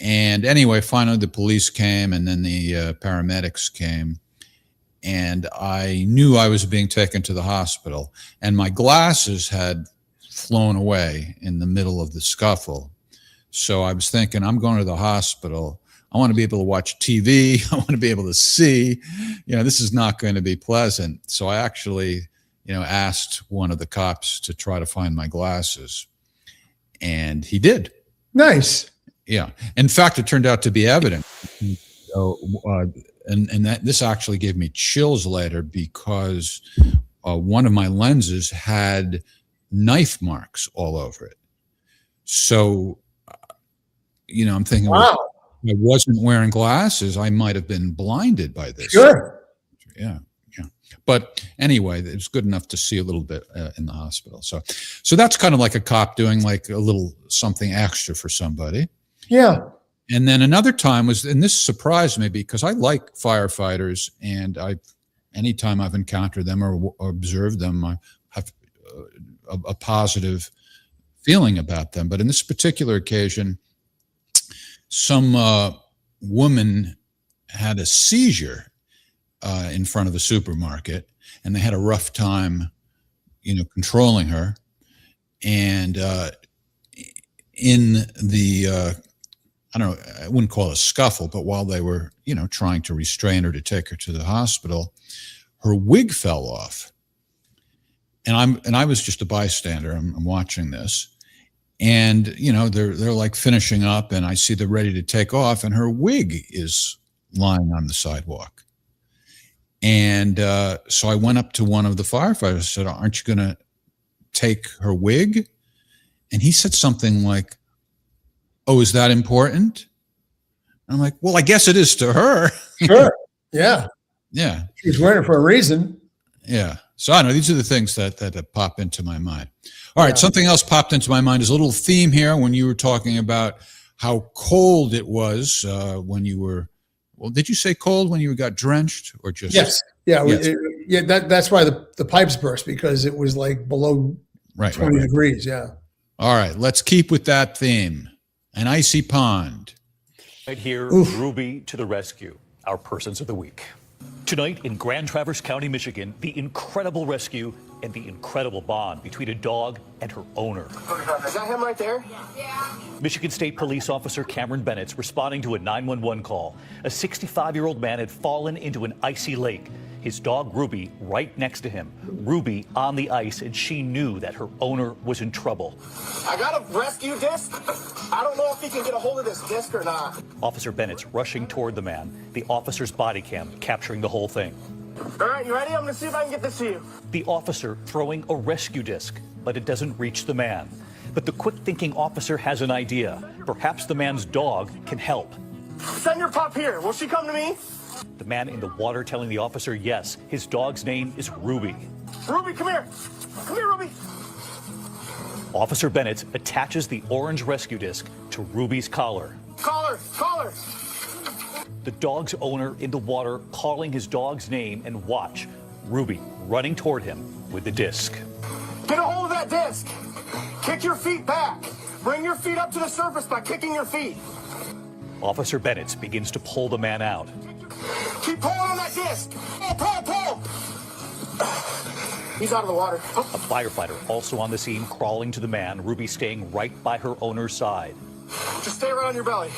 [SPEAKER 4] And anyway, finally the police came, and then the paramedics came. And I knew I was being taken to the hospital, and my glasses had flown away in the middle of the scuffle. So I was thinking, I'm going to the hospital. I want to be able to watch TV. I want to be able to see, this is not going to be pleasant. So I actually, asked one of the cops to try to find my glasses, and he did.
[SPEAKER 5] Nice.
[SPEAKER 4] Yeah. In fact, it turned out to be evident. And that this actually gave me chills later because one of my lenses had knife marks all over it. So, I'm thinking,
[SPEAKER 5] wow,
[SPEAKER 4] if I wasn't wearing glasses, I might have been blinded by this.
[SPEAKER 5] Sure.
[SPEAKER 4] Yeah. But anyway, it was good enough to see a little bit in the hospital. So that's kind of like a cop doing like a little something extra for somebody.
[SPEAKER 5] Yeah.
[SPEAKER 4] And then another time was, and this surprised me because I like firefighters, and anytime I've encountered them or observed them, I have a positive feeling about them. But in this particular occasion, some woman had a seizure in front of the supermarket, and they had a rough time, controlling her. And in the I wouldn't call it a scuffle, but while they were, trying to restrain her to take her to the hospital, her wig fell off. And I was just a bystander. I'm watching this, and they're like finishing up, and I see they're ready to take off, and her wig is lying on the sidewalk. And so I went up to one of the firefighters and said, "Aren't you going to take her wig?" And he said something like, "Oh, is that important?" I'm like, "Well, I guess it is to her."
[SPEAKER 5] Sure. Yeah.
[SPEAKER 4] Yeah.
[SPEAKER 5] She's wearing it for a reason.
[SPEAKER 4] Yeah. So I don't know. These are the things that pop into my mind. All right. Something else popped into my mind is a little theme here when you were talking about how cold it was when you were, Well, did you say cold when you got drenched or just?
[SPEAKER 5] Yes. Yeah.
[SPEAKER 4] Yes.
[SPEAKER 5] That's why the pipes burst, because it was like below 20 degrees. Yeah.
[SPEAKER 4] All right. Let's keep with that theme. An icy pond.
[SPEAKER 10] Right here, Ruby to the rescue, our persons of the week. Tonight in Grand Traverse County, Michigan, the incredible rescue and the incredible bond between a dog and her owner.
[SPEAKER 9] Is that him right there?
[SPEAKER 10] Yeah. Michigan State Police Officer Cameron Bennett's responding to a 911 call. A 65-year-old man had fallen into an icy lake. His dog, Ruby, right next to him. Ruby on the ice, and she knew that her owner was in trouble.
[SPEAKER 9] I got a rescue disc. I don't know if he can get a hold of this disc or not.
[SPEAKER 10] Officer Bennett's rushing toward the man, the officer's body cam capturing the whole thing.
[SPEAKER 9] All right, you ready? I'm going to see if I can get this to you.
[SPEAKER 10] The officer throwing a rescue disc, but it doesn't reach the man. But the quick-thinking officer has an idea. Perhaps the man's dog can help.
[SPEAKER 9] Send your pup here. Will she come to me?
[SPEAKER 10] The man in the water telling the officer yes, his dog's name is Ruby.
[SPEAKER 9] Ruby, come here. Come here, Ruby.
[SPEAKER 10] Officer Bennett attaches the orange rescue disc to Ruby's collar.
[SPEAKER 9] Call her. Call her.
[SPEAKER 10] The dog's owner in the water calling his dog's name, and watch Ruby running toward him with the disc.
[SPEAKER 9] Get a hold of that disc. Kick your feet back. Bring your feet up to the surface by kicking your feet.
[SPEAKER 10] Officer Bennett begins to pull the man out.
[SPEAKER 9] Keep pulling on that disc. Pull. He's out of the water.
[SPEAKER 10] A firefighter also on the scene crawling to the man, Ruby staying right by her owner's side.
[SPEAKER 9] Just stay right on your belly.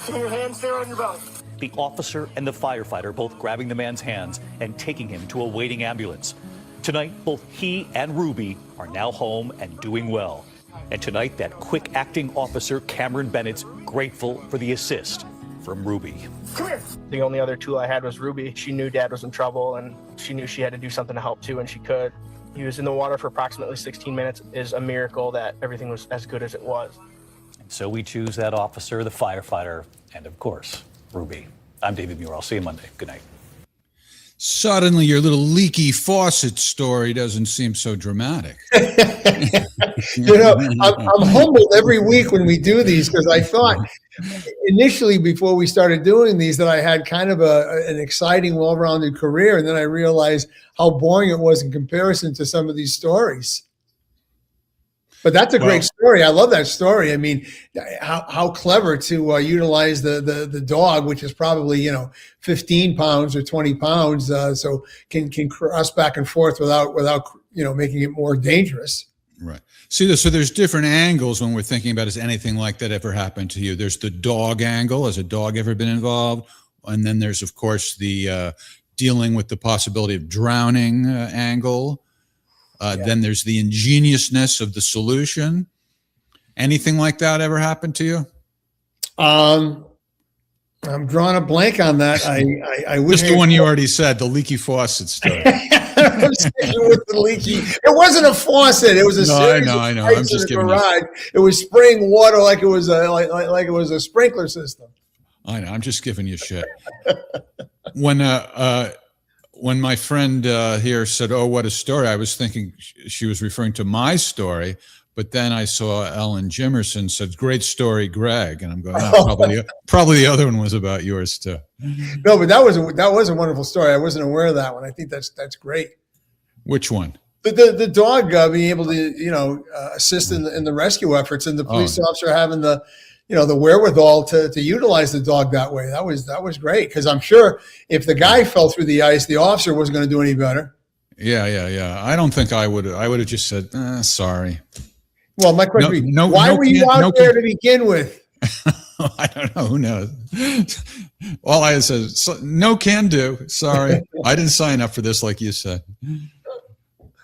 [SPEAKER 9] Give me your hand, stay right on your belly.
[SPEAKER 10] The officer and the firefighter both grabbing the man's hands and taking him to a waiting ambulance. Tonight, both he and Ruby are now home and doing well. And tonight, that quick-acting officer, Cameron Bennett's grateful for the assist from Ruby.
[SPEAKER 9] Come here. The only other tool I had was Ruby. She knew Dad was in trouble, and she knew she had to do something to help too, and she could. He was in the water for approximately 16 minutes. It is a miracle that everything was as good as it was.
[SPEAKER 10] And so we choose that officer, the firefighter, and of course, Ruby. I'm David Muir. I'll see you Monday. Good night.
[SPEAKER 4] Suddenly, your little leaky faucet story doesn't seem so dramatic.
[SPEAKER 5] I'm humbled every week when we do these, because I thought initially, before we started doing these, that I had kind of an exciting, well-rounded career, and then I realized how boring it was in comparison to some of these stories. But that's a great story. I love that story. I mean, how clever to utilize the dog, which is probably 15 pounds or 20 pounds, so can cross back and forth without making it more dangerous.
[SPEAKER 4] Right. See, so there's different angles when we're thinking about, has anything like that ever happened to you? There's the dog angle. Has a dog ever been involved? And then there's, of course, the dealing with the possibility of drowning angle. Then there's the ingeniousness of the solution. Anything like that ever happened to you?
[SPEAKER 5] I'm drawing a blank on that. I wish
[SPEAKER 4] just the one you already said, the leaky faucet story.
[SPEAKER 5] I'm sticking with the leaky. It wasn't a faucet. It was a series
[SPEAKER 4] I know.
[SPEAKER 5] of
[SPEAKER 4] I'm just giving
[SPEAKER 5] garage. It was spraying water like it was a sprinkler system.
[SPEAKER 4] I know. I'm just giving you shit. When my friend here said, "Oh, what a story," I was thinking she was referring to my story. But then I saw Ellen Jimerson said, "Great story, Greg," and I'm going, probably the other one was about yours too.
[SPEAKER 5] No, but that was a wonderful story. I wasn't aware of that one. I think that's great.
[SPEAKER 4] Which one?
[SPEAKER 5] The dog being able to assist in the rescue efforts, and the police officer having the wherewithal to utilize the dog that way. That was great, because I'm sure if the guy fell through the ice, the officer wasn't going to do any better.
[SPEAKER 4] Yeah. I don't think I would have just said, sorry.
[SPEAKER 5] Well, my question is, why were you out there to begin with?
[SPEAKER 4] I don't know. Who knows? All I said, no can do. Sorry. I didn't sign up for this, like you said.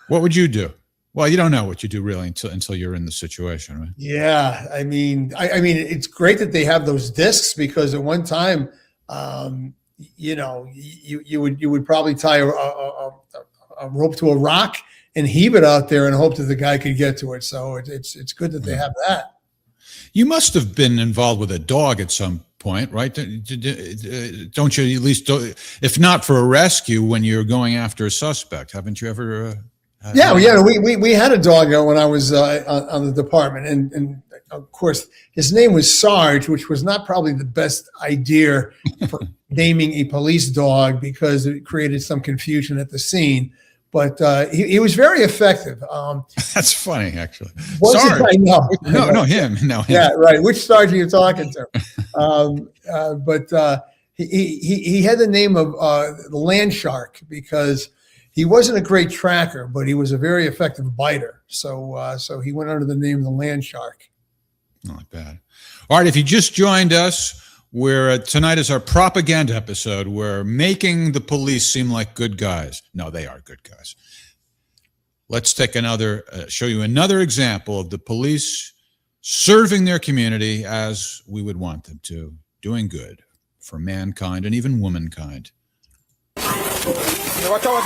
[SPEAKER 4] What would you do? Well, you don't know what you do really until you're in the situation, right?
[SPEAKER 5] Yeah. I mean, it's great that they have those discs, because at one time, you would probably tie a rope to a rock and heave it out there and hope that the guy could get to it. So it's good that they have that.
[SPEAKER 4] You must have been involved with a dog at some point, right? Don't you, at least, if not for a rescue, when you're going after a suspect? Haven't you ever
[SPEAKER 5] We had a dog when I was on the department, and of course his name was Sarge, which was not probably the best idea for naming a police dog because it created some confusion at the scene. But he was very effective.
[SPEAKER 4] That's funny, actually.
[SPEAKER 5] Sarge.
[SPEAKER 4] No, him.
[SPEAKER 5] Yeah, right. Which Sarge are you talking to? But he had the name of the land shark because he wasn't a great tracker, but he was a very effective biter. So he went under the name of the land shark.
[SPEAKER 4] Not bad. All right, if you just joined us, tonight is our propaganda episode. We're making the police seem like good guys. No, they are good guys. Let's take show you another example of the police serving their community as we would want them to, doing good for mankind and even womankind.
[SPEAKER 11] Watch out.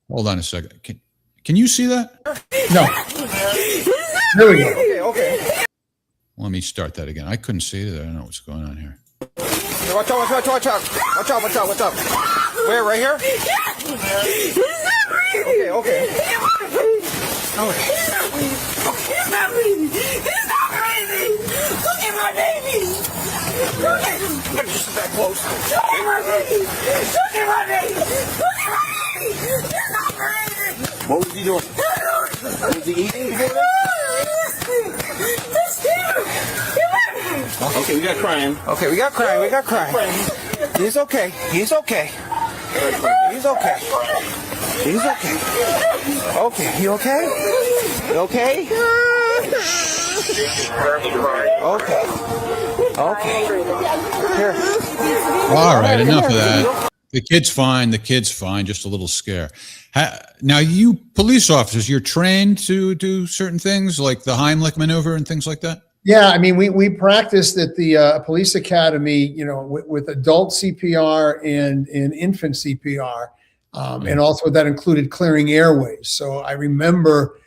[SPEAKER 4] Hold on a second. Can you see that?
[SPEAKER 5] No. There we go.
[SPEAKER 11] Okay.
[SPEAKER 4] Let me start that again. I couldn't see it. I don't know what's going on here.
[SPEAKER 11] Watch out. Where, right here? Okay.
[SPEAKER 6] He's not breathing. Look at my baby.
[SPEAKER 11] Just that close.
[SPEAKER 6] Look at my baby. He's not breathing.
[SPEAKER 11] What was he doing? Was he eating before that? Okay, we got crying. Okay, we got crying. He's okay. Okay, you okay? You okay? Okay. Here.
[SPEAKER 4] All right, enough of that. The kid's fine. Just a little scare. Now, you police officers, you're trained to do certain things like the Heimlich maneuver and things like that?
[SPEAKER 5] Yeah, I mean, we practiced at the police academy, with adult CPR and infant CPR. And also that included clearing airways. So I remember,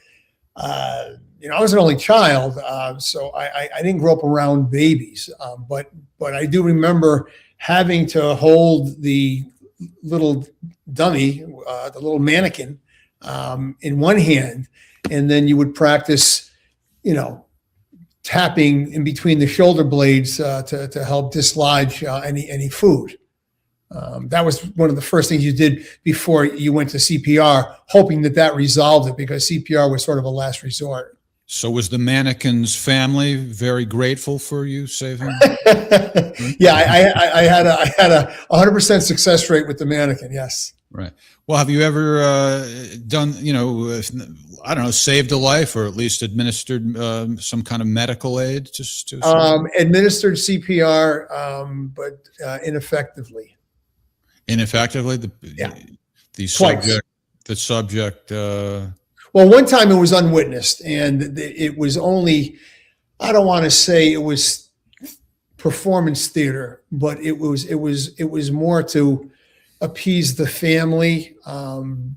[SPEAKER 5] I was an only child, so I didn't grow up around babies. But I do remember having to hold the little dummy, the little mannequin, in one hand, and then you would practice, tapping in between the shoulder blades to help dislodge any food. That was one of the first things you did before you went to CPR, hoping that resolved it, because CPR was sort of a last resort.
[SPEAKER 4] So was the mannequin's family very grateful for you saving?
[SPEAKER 5] Yeah, I had a 100% success rate with the mannequin. Yes.
[SPEAKER 4] Right. Well, have you ever done, I don't know, saved a life or at least administered some kind of medical aid?
[SPEAKER 5] Administered CPR, but ineffectively.
[SPEAKER 4] Ineffectively? The subject.
[SPEAKER 5] Well, one time it was unwitnessed, and it was only, I don't want to say it was performance theater, but it was more to appease the family,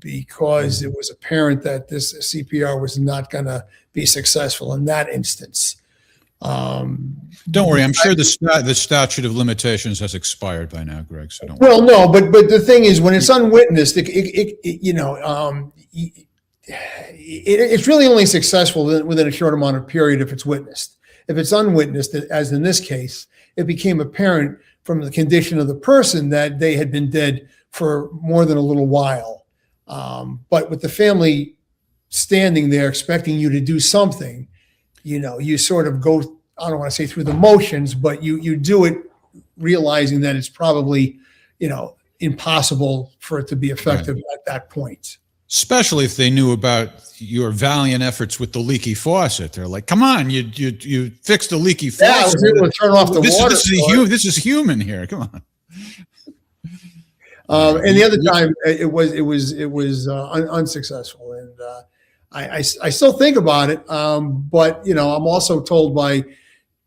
[SPEAKER 5] because it was apparent that this CPR was not going to be successful in that instance.
[SPEAKER 4] Don't worry, I'm sure the statute of limitations has expired by now, Greg. So don't.
[SPEAKER 5] Well, no, but the thing is, when it's unwitnessed, it's really only successful within a short amount of period if it's witnessed. If it's unwitnessed, as in this case, it became apparent from the condition of the person that they had been dead for more than a little while. But with the family standing there expecting you to do something, you sort of go, I don't want to say through the motions, but you do it realizing that it's probably, impossible for it to be effective at that point.
[SPEAKER 4] Especially if they knew about your valiant efforts with the leaky faucet. They're like, come on, you fixed a leaky faucet.
[SPEAKER 5] Yeah, I was able to turn off the water.
[SPEAKER 4] This is human here. Come on.
[SPEAKER 5] And the other time it was unsuccessful. And I still think about it. But, I'm also told by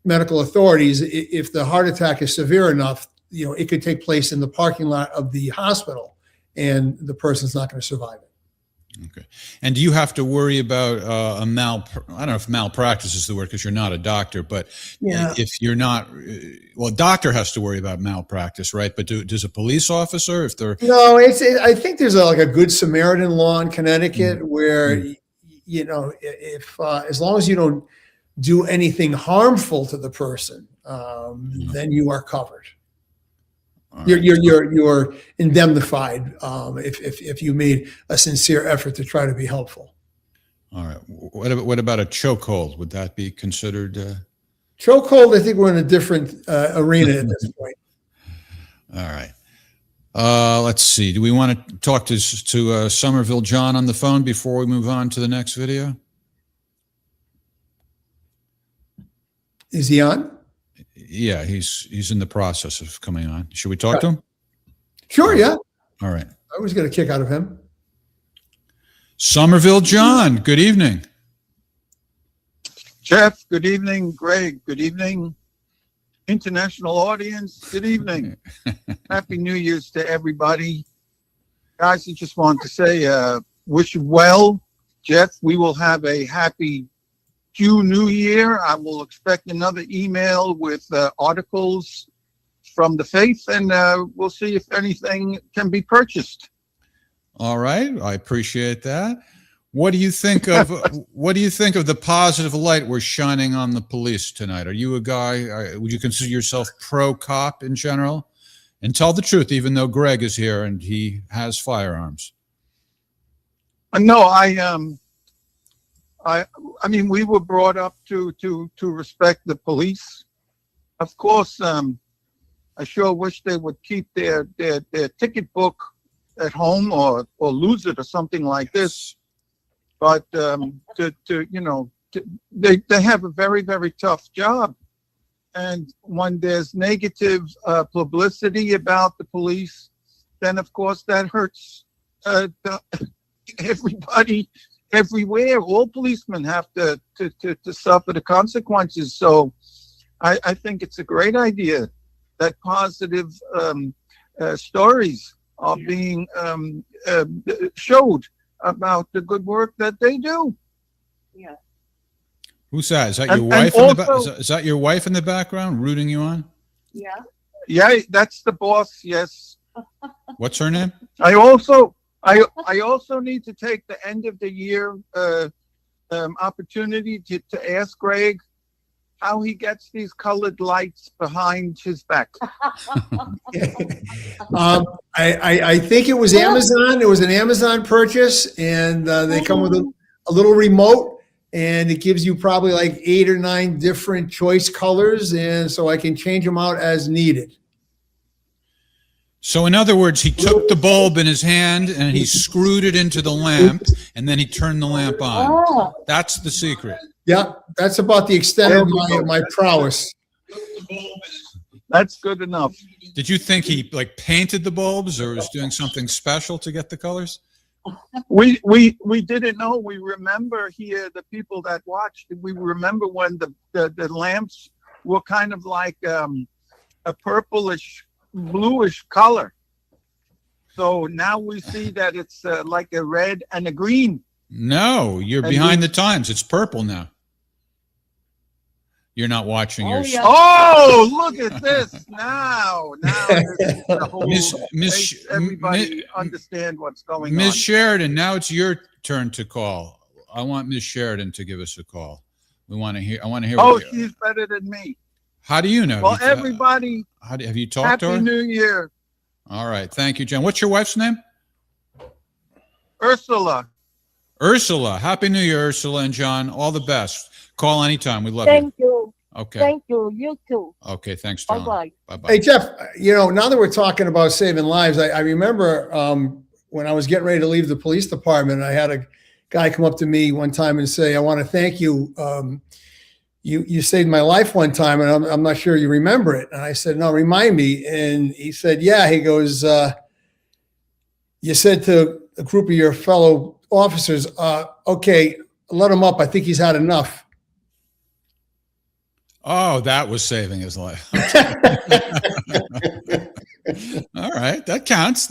[SPEAKER 5] medical authorities, if the heart attack is severe enough, it could take place in the parking lot of the hospital and the person's not going to survive it.
[SPEAKER 4] Okay. And do you have to worry about I don't know if malpractice is the word because you're not a doctor, but
[SPEAKER 5] Yeah.
[SPEAKER 4] if you're not, well, a doctor has to worry about malpractice, right? But does a police officer, if they're...
[SPEAKER 5] No, I think there's like a good Samaritan law in Connecticut where, you know, if as long as you don't do anything harmful to the person, then you are covered. You're indemnified if you made a sincere effort to try to be helpful.
[SPEAKER 4] All right. What about a chokehold? Would that be considered?
[SPEAKER 5] Chokehold, I think we're in a different arena at this point.
[SPEAKER 4] All right. Let's see. Do we want to talk to Somerville John on the phone before we move on to the next video?
[SPEAKER 5] Is he on?
[SPEAKER 4] Yeah, he's in the process of coming on. Should we talk to him?
[SPEAKER 5] Sure, yeah.
[SPEAKER 4] All right.
[SPEAKER 5] I was going to kick out of him.
[SPEAKER 4] Somerville John, good evening.
[SPEAKER 12] Jeff, good evening. Greg, good evening. International audience, good evening. Happy New Year's to everybody. Guys, I just wanted to say, wish you well. Jeff, we will have a happy New Year. I will expect another email with articles from the faith, and we'll see if anything can be purchased.
[SPEAKER 4] All right, I appreciate that. What do you think of the positive light we're shining on the police tonight? Are you a guy? Would you consider yourself pro cop in general? And tell the truth, even though Greg is here and he has firearms.
[SPEAKER 12] No, I mean, we were brought up to respect the police. Of course, I sure wish they would keep their ticket book at home or lose it or something like this. But they have a very, very tough job. And when there's negative publicity about the police, then of course that hurts everybody. Everywhere, all policemen have to suffer the consequences. So I think it's a great idea that positive stories are being showed about the good work that they do.
[SPEAKER 6] Yeah.
[SPEAKER 4] Who's that? Is that your wife? Is that your wife in the background rooting you on?
[SPEAKER 6] Yeah.
[SPEAKER 12] Yeah, that's the boss. Yes.
[SPEAKER 4] What's her name?
[SPEAKER 12] I also need to take the end of the year opportunity to ask Greg how he gets these colored lights behind his back.
[SPEAKER 5] I think it was Amazon. It was an Amazon purchase, and they come with a little remote, and it gives you probably like 8 or 9 different choice colors, and so I can change them out as needed.
[SPEAKER 4] So in other words, he took the bulb in his hand and he screwed it into the lamp, and then he turned the lamp on. That's the secret.
[SPEAKER 5] Yeah, that's about the extent of my prowess.
[SPEAKER 12] That's good enough.
[SPEAKER 4] Did you think he like painted the bulbs or was doing something special to get the colors?
[SPEAKER 12] We didn't know. We remember here, the people that watched, we remember when the lamps were kind of like a purplish, bluish color. So now we see that it's like a red and a green.
[SPEAKER 4] No, you're behind the times. It's purple now. You're not watching your.
[SPEAKER 6] Yeah.
[SPEAKER 12] Oh, look at this now! The whole everybody understand what's going on.
[SPEAKER 4] Ms. Sheridan, now it's your turn to call. I want Ms. Sheridan to give us a call. We want to hear. I want to hear.
[SPEAKER 12] Oh, she's better than me.
[SPEAKER 4] How do you know?
[SPEAKER 12] Well, everybody.
[SPEAKER 4] Have you talked to her?
[SPEAKER 12] Happy New Year.
[SPEAKER 4] All right, thank you, John. What's your wife's name?
[SPEAKER 12] Ursula.
[SPEAKER 4] Ursula. Happy New Year, Ursula and John. All the best. Call anytime. We love you.
[SPEAKER 6] Thank you.
[SPEAKER 4] Okay.
[SPEAKER 6] Thank you. You too.
[SPEAKER 4] Okay. Thanks, John.
[SPEAKER 6] Bye-bye.
[SPEAKER 4] Bye-bye.
[SPEAKER 5] Hey, Jeff, now that we're talking about saving lives, I remember when I was getting ready to leave the police department, I had a guy come up to me one time and say, I want to thank you. You saved my life one time, and I'm not sure you remember it. And I said, no, remind me. And he said, yeah. He goes, you said to a group of your fellow officers, okay, let him up. I think he's had enough.
[SPEAKER 4] Oh, that was saving his life. All right. That counts.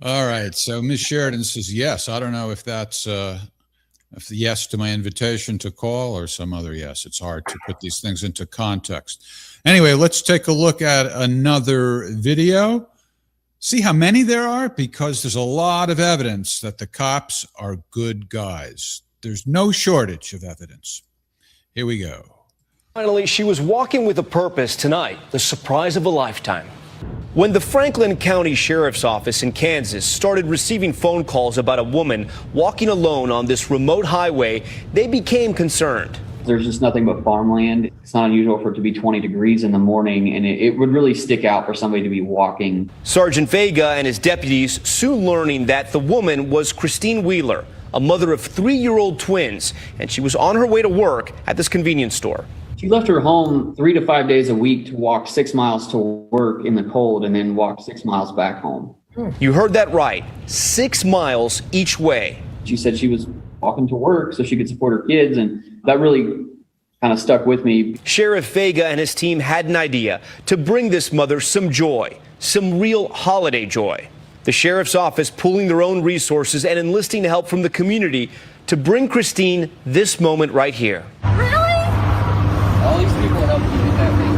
[SPEAKER 4] All right. So Ms. Sheridan says yes. I don't know if that's if the yes to my invitation to call or some other yes. It's hard to put these things into context. Anyway, let's take a look at another video. See how many there are? Because there's a lot of evidence that the cops are good guys. There's no shortage of evidence. Here we go.
[SPEAKER 13] Finally, she was walking with a purpose tonight, the surprise of a lifetime. When the Franklin County Sheriff's Office in Kansas started receiving phone calls about a woman walking alone on this remote highway, they became concerned.
[SPEAKER 14] There's just nothing but farmland. It's not unusual for it to be 20 degrees in the morning, and it would really stick out for somebody to be walking.
[SPEAKER 13] Sergeant Vega and his deputies soon learning that the woman was Christine Wheeler, a mother of 3-year-old twins, and she was on her way to work at this convenience store.
[SPEAKER 14] She left her home 3 to 5 days a week to walk 6 miles to work in the cold and then walk 6 miles back home.
[SPEAKER 13] You heard that right, 6 miles each way.
[SPEAKER 14] She said she was walking to work so she could support her kids, and that really kind of stuck with me.
[SPEAKER 13] Sheriff Vega and his team had an idea to bring this mother some joy, some real holiday joy. The sheriff's office pooling their own resources and enlisting help from the community to bring Christine this moment right here.
[SPEAKER 14] All these people helped you get that thing.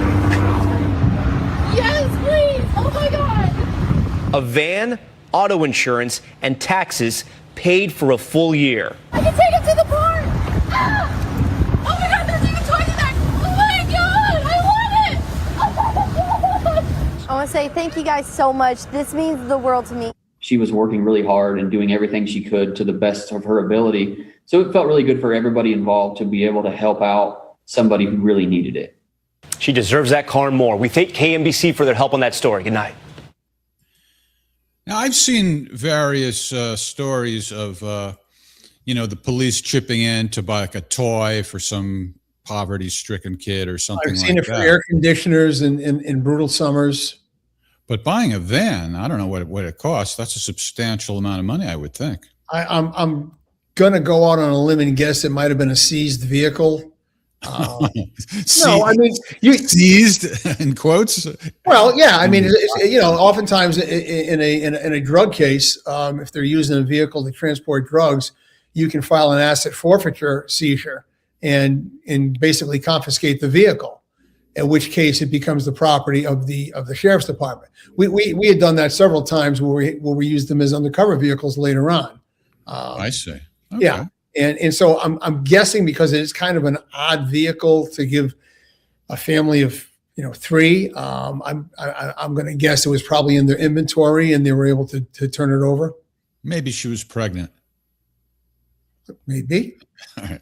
[SPEAKER 7] Yes, please. Oh my God.
[SPEAKER 13] A van, auto insurance, and taxes paid for a full year.
[SPEAKER 7] I can take him to the park. Ah! Oh my God, there's even toys in there. Oh my God, I love it.
[SPEAKER 15] I want to say thank you guys so much. This means the world to me.
[SPEAKER 14] She was working really hard and doing everything she could to the best of her ability. So it felt really good for everybody involved to be able to help out somebody who really needed it.
[SPEAKER 13] She deserves that car and more. We thank KMBC for their help on that story. Good night.
[SPEAKER 4] Now, I've seen various stories of, the police chipping in to buy like a toy for some poverty-stricken kid or something like that.
[SPEAKER 5] I've seen it for air conditioners in brutal summers.
[SPEAKER 4] But buying a van, I don't know what it costs. That's a substantial amount of money, I would think.
[SPEAKER 5] I'm going to go out on a limb and guess it might have been a seized vehicle. No, I mean,
[SPEAKER 4] seized in quotes.
[SPEAKER 5] Well, yeah, I mean, oftentimes in a drug case, if they're using a vehicle to transport drugs, you can file an asset forfeiture seizure and basically confiscate the vehicle. In which case, it becomes the property of the sheriff's department. We had done that several times where we used them as undercover vehicles later on.
[SPEAKER 4] I see. Okay.
[SPEAKER 5] Yeah. And so I'm guessing because it's kind of an odd vehicle to give a family of 3. I'm going to guess it was probably in their inventory and they were able to turn it over.
[SPEAKER 4] Maybe she was pregnant.
[SPEAKER 5] Maybe.
[SPEAKER 4] All right.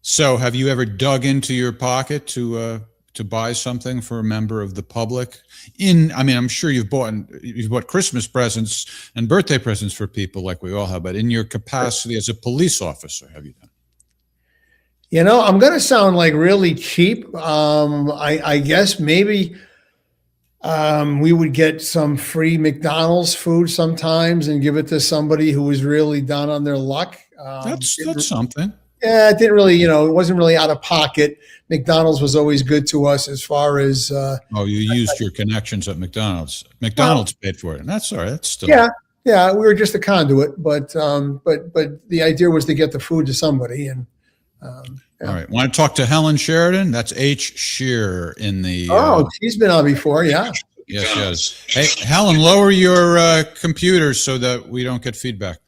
[SPEAKER 4] So, have you ever dug into your pocket to buy something for a member of the public? I'm sure you've bought Christmas presents and birthday presents for people like we all have, but in your capacity as a police officer, have you done?
[SPEAKER 5] I'm going to sound like really cheap. I guess maybe we would get some free McDonald's food sometimes and give it to somebody who was really down on their luck.
[SPEAKER 4] That's something.
[SPEAKER 5] Yeah, it didn't really, it wasn't really out of pocket. McDonald's was always good to us as far as.
[SPEAKER 4] You used your connections at McDonald's. McDonald's paid for it, and that's all right. That's still.
[SPEAKER 5] Yeah, we were just a conduit, but the idea was to get the food to somebody. And
[SPEAKER 4] all right, want to talk to Helen Sheridan? That's H. Shearer in the.
[SPEAKER 5] She's been on before, yeah.
[SPEAKER 4] Yes. Hey, Helen, lower your computer so that we don't get feedback.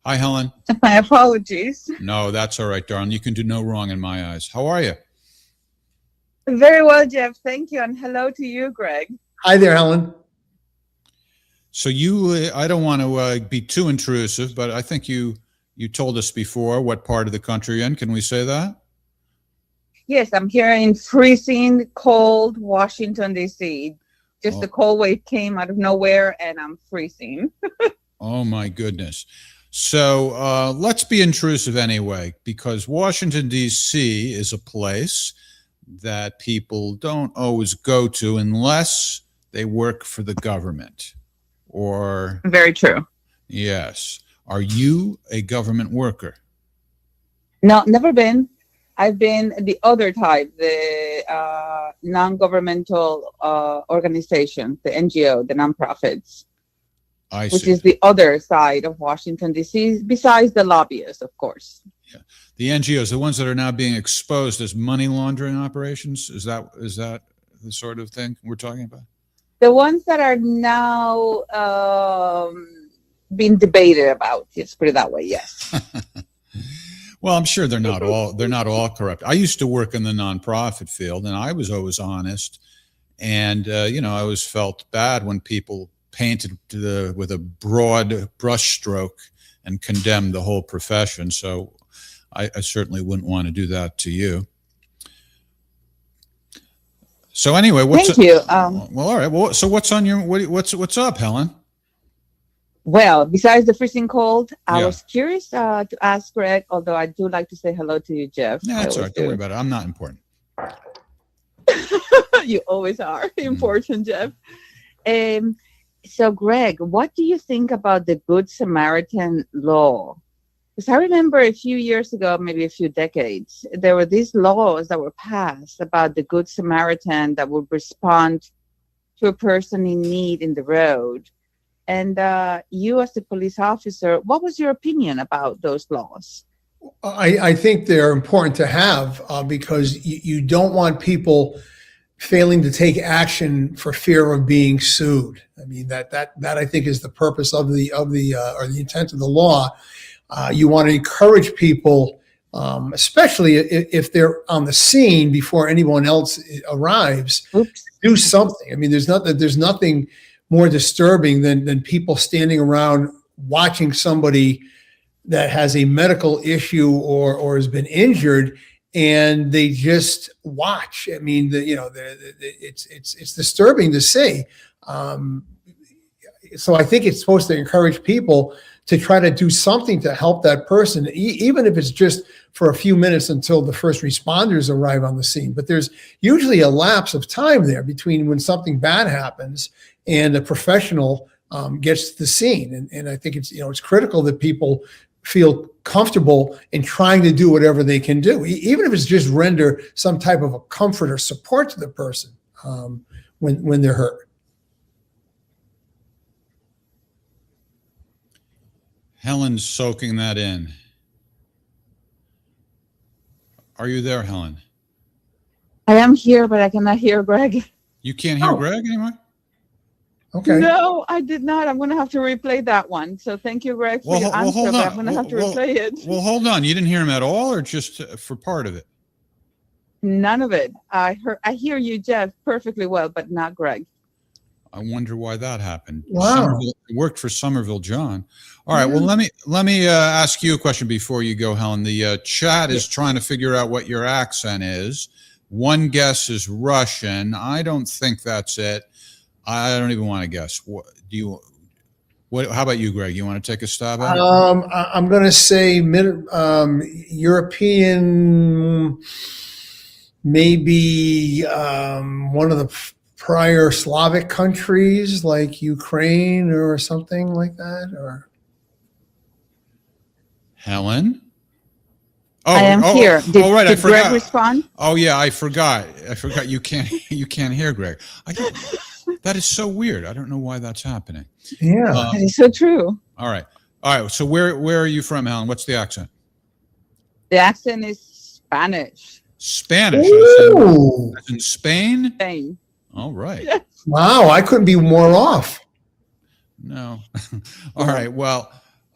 [SPEAKER 4] Hi, Helen.
[SPEAKER 16] My apologies.
[SPEAKER 4] No, that's all right, darling. You can do no wrong in my eyes. How are you?
[SPEAKER 16] Very well, Jeff. Thank you. And hello to you, Greg.
[SPEAKER 5] Hi there, Helen.
[SPEAKER 4] So I don't want to be too intrusive, but I think you told us before what part of the country you're in. Can we say that?
[SPEAKER 16] Yes, I'm here in freezing cold Washington, D.C. Just the cold wave came out of nowhere and I'm freezing.
[SPEAKER 4] Oh, my goodness. So let's be intrusive anyway, because Washington, D.C. is a place that people don't always go to unless they work for the government. Or
[SPEAKER 16] very true.
[SPEAKER 4] Yes. Are you a government worker?
[SPEAKER 16] No, never been. I've been the other type, the non-governmental organization, the NGO, the nonprofits. which is the other side of Washington, D.C., besides the lobbyists, of course.
[SPEAKER 4] Yeah. The NGOs, the ones that are now being exposed as money laundering operations, is that the sort of thing we're talking about?
[SPEAKER 16] The ones that are now being debated about, let's put it that way, yes.
[SPEAKER 4] Well, I'm sure they're not all corrupt. I used to work in the nonprofit field, and I was always honest. And I always felt bad when people painted with a broad brushstroke and condemned the whole profession. So I certainly wouldn't want to do that to you. So anyway,
[SPEAKER 16] thank you.
[SPEAKER 4] Well, all right. Well, so what's on your what's up, Helen?
[SPEAKER 16] Well, besides the freezing cold, I was curious to ask Greg, although I do like to say hello to you, Jeff.
[SPEAKER 4] No, that's all right. Don't worry about it. I'm not important.
[SPEAKER 16] You always are important, Jeff. So, Greg, what do you think about the Good Samaritan law? Because I remember a few years ago, maybe a few decades, there were these laws that were passed about the Good Samaritan that would respond to a person in need in the road. And you, as a police officer, what was your opinion about those laws?
[SPEAKER 5] I think they're important to have because you don't want people failing to take action for fear of being sued. I mean, that I think is the purpose of the intent of the law. You want to encourage people, especially if they're on the scene before anyone else arrives, do something. I mean, there's nothing more disturbing than people standing around watching somebody that has a medical issue or has been injured, and they just watch. I mean, it's disturbing to see. So I think it's supposed to encourage people to try to do something to help that person, even if it's just for a few minutes until the first responders arrive on the scene. But there's usually a lapse of time there between when something bad happens and a professional gets to the scene. And I think it's critical that people feel comfortable in trying to do whatever they can do, even if it's just render some type of a comfort or support to the person when they're hurt.
[SPEAKER 4] Helen's soaking that in. Are you there, Helen?
[SPEAKER 16] I am here, but I cannot hear Greg.
[SPEAKER 4] You can't hear Greg anymore?
[SPEAKER 5] Okay.
[SPEAKER 16] No, I did not. I'm going to have to replay that one. So thank you, Greg, for your answer, but I'm going to have to replay it.
[SPEAKER 4] Well, hold on. You didn't hear him at all, or just for part of it?
[SPEAKER 16] None of it. I hear you, Jeff, perfectly well, but not Greg.
[SPEAKER 4] I wonder why that happened.
[SPEAKER 5] Wow.
[SPEAKER 4] It worked for Somerville John. All right. Well, let me ask you a question before you go, Helen. The chat is trying to figure out what your accent is. One guess is Russian. I don't think that's it. I don't even want to guess. How about you, Greg? You want to take a stab at it?
[SPEAKER 5] I'm going to say European, maybe one of the prior Slavic countries like Ukraine or something like that. Or
[SPEAKER 4] Helen?
[SPEAKER 16] I am here. Did
[SPEAKER 4] I forgot.
[SPEAKER 16] Greg respond?
[SPEAKER 4] Oh yeah, I forgot. You can't hear Greg. That is so weird. I don't know why that's happening.
[SPEAKER 5] Yeah,
[SPEAKER 16] that is so true.
[SPEAKER 4] All right. So where are you from, Helen? What's the accent?
[SPEAKER 16] The accent is Spanish.
[SPEAKER 4] Spanish. As in Spain?
[SPEAKER 16] Spain.
[SPEAKER 4] All right.
[SPEAKER 16] Yes.
[SPEAKER 5] Wow, I couldn't be more off.
[SPEAKER 4] No. All right. Well,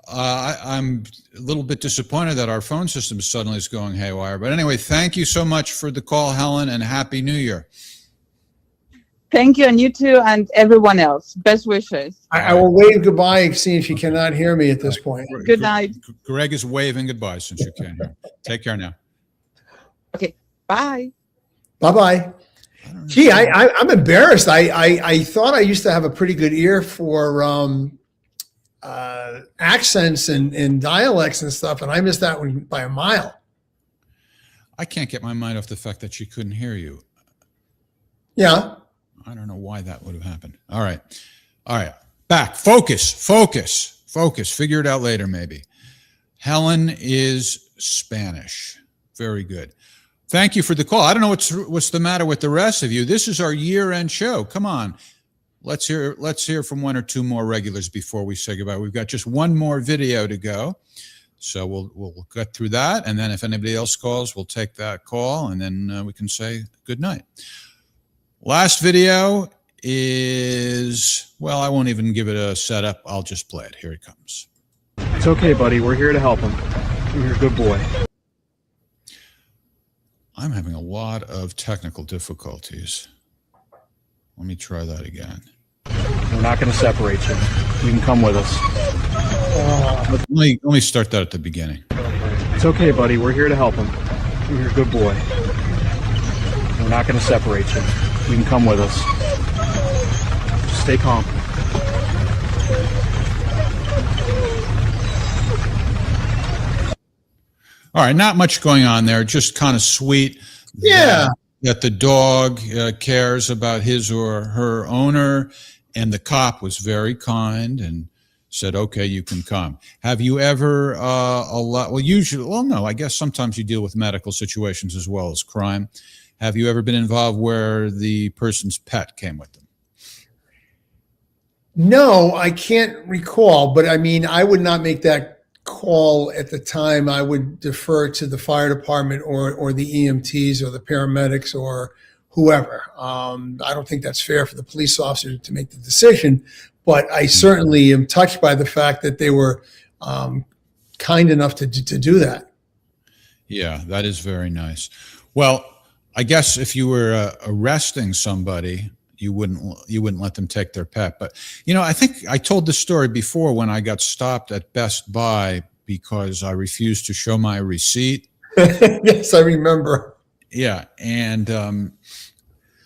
[SPEAKER 4] I'm a little bit disappointed that our phone system suddenly is going haywire. But anyway, thank you so much for the call, Helen, and Happy New Year.
[SPEAKER 16] Thank you, and you too, and everyone else. Best wishes.
[SPEAKER 5] I will wave goodbye, seeing she cannot hear me at this point.
[SPEAKER 16] Good night.
[SPEAKER 4] Greg is waving goodbye since you can't hear. Take care now.
[SPEAKER 16] Okay. Bye.
[SPEAKER 5] Bye-bye. Gee, I'm embarrassed. I thought I used to have a pretty good ear for accents and dialects and stuff, and I missed that one by a mile.
[SPEAKER 4] I can't get my mind off the fact that she couldn't hear you.
[SPEAKER 5] Yeah.
[SPEAKER 4] I don't know why that would have happened. All right. Back. Focus. Figure it out later, maybe. Helen is Spanish. Very good. Thank you for the call. I don't know what's the matter with the rest of you. This is our year-end show. Come on. let's hear from one or two more regulars before we say goodbye. We've got just one more video to go. So we'll get through that, and then if anybody else calls, we'll take that call, and then we can say good night. Last video is, well, I won't even give it a setup. I'll just play it. Here it comes.
[SPEAKER 17] It's okay, buddy. We're here to help him. You're a good boy.
[SPEAKER 4] I'm having a lot of technical difficulties. Let me try that again.
[SPEAKER 17] We're not going to separate you. You can come with us.
[SPEAKER 4] Let me start that at the beginning.
[SPEAKER 17] It's okay, buddy. We're here to help him. You're a good boy. We're not going to separate you. You can come with us. Just stay calm.
[SPEAKER 4] All right, not much going on there. Just kind of sweet.
[SPEAKER 5] Yeah.
[SPEAKER 4] That the dog cares about his or her owner, and the cop was very kind and said, okay, you can come. Have you ever no, I guess sometimes you deal with medical situations as well as crime. Have you ever been involved where the person's pet came with them?
[SPEAKER 5] No, I can't recall, but I mean, I would not make that call at the time. I would defer to the fire department or the EMTs or the paramedics or whoever. I don't think that's fair for the police officer to make the decision, but I certainly am touched by the fact that they were kind enough to do that.
[SPEAKER 4] Yeah, that is very nice. Well, I guess if you were arresting somebody, you wouldn't let them take their pet. But, I think I told this story before when I got stopped at Best Buy because I refused to show my receipt.
[SPEAKER 5] Yes, I remember.
[SPEAKER 4] Yeah. And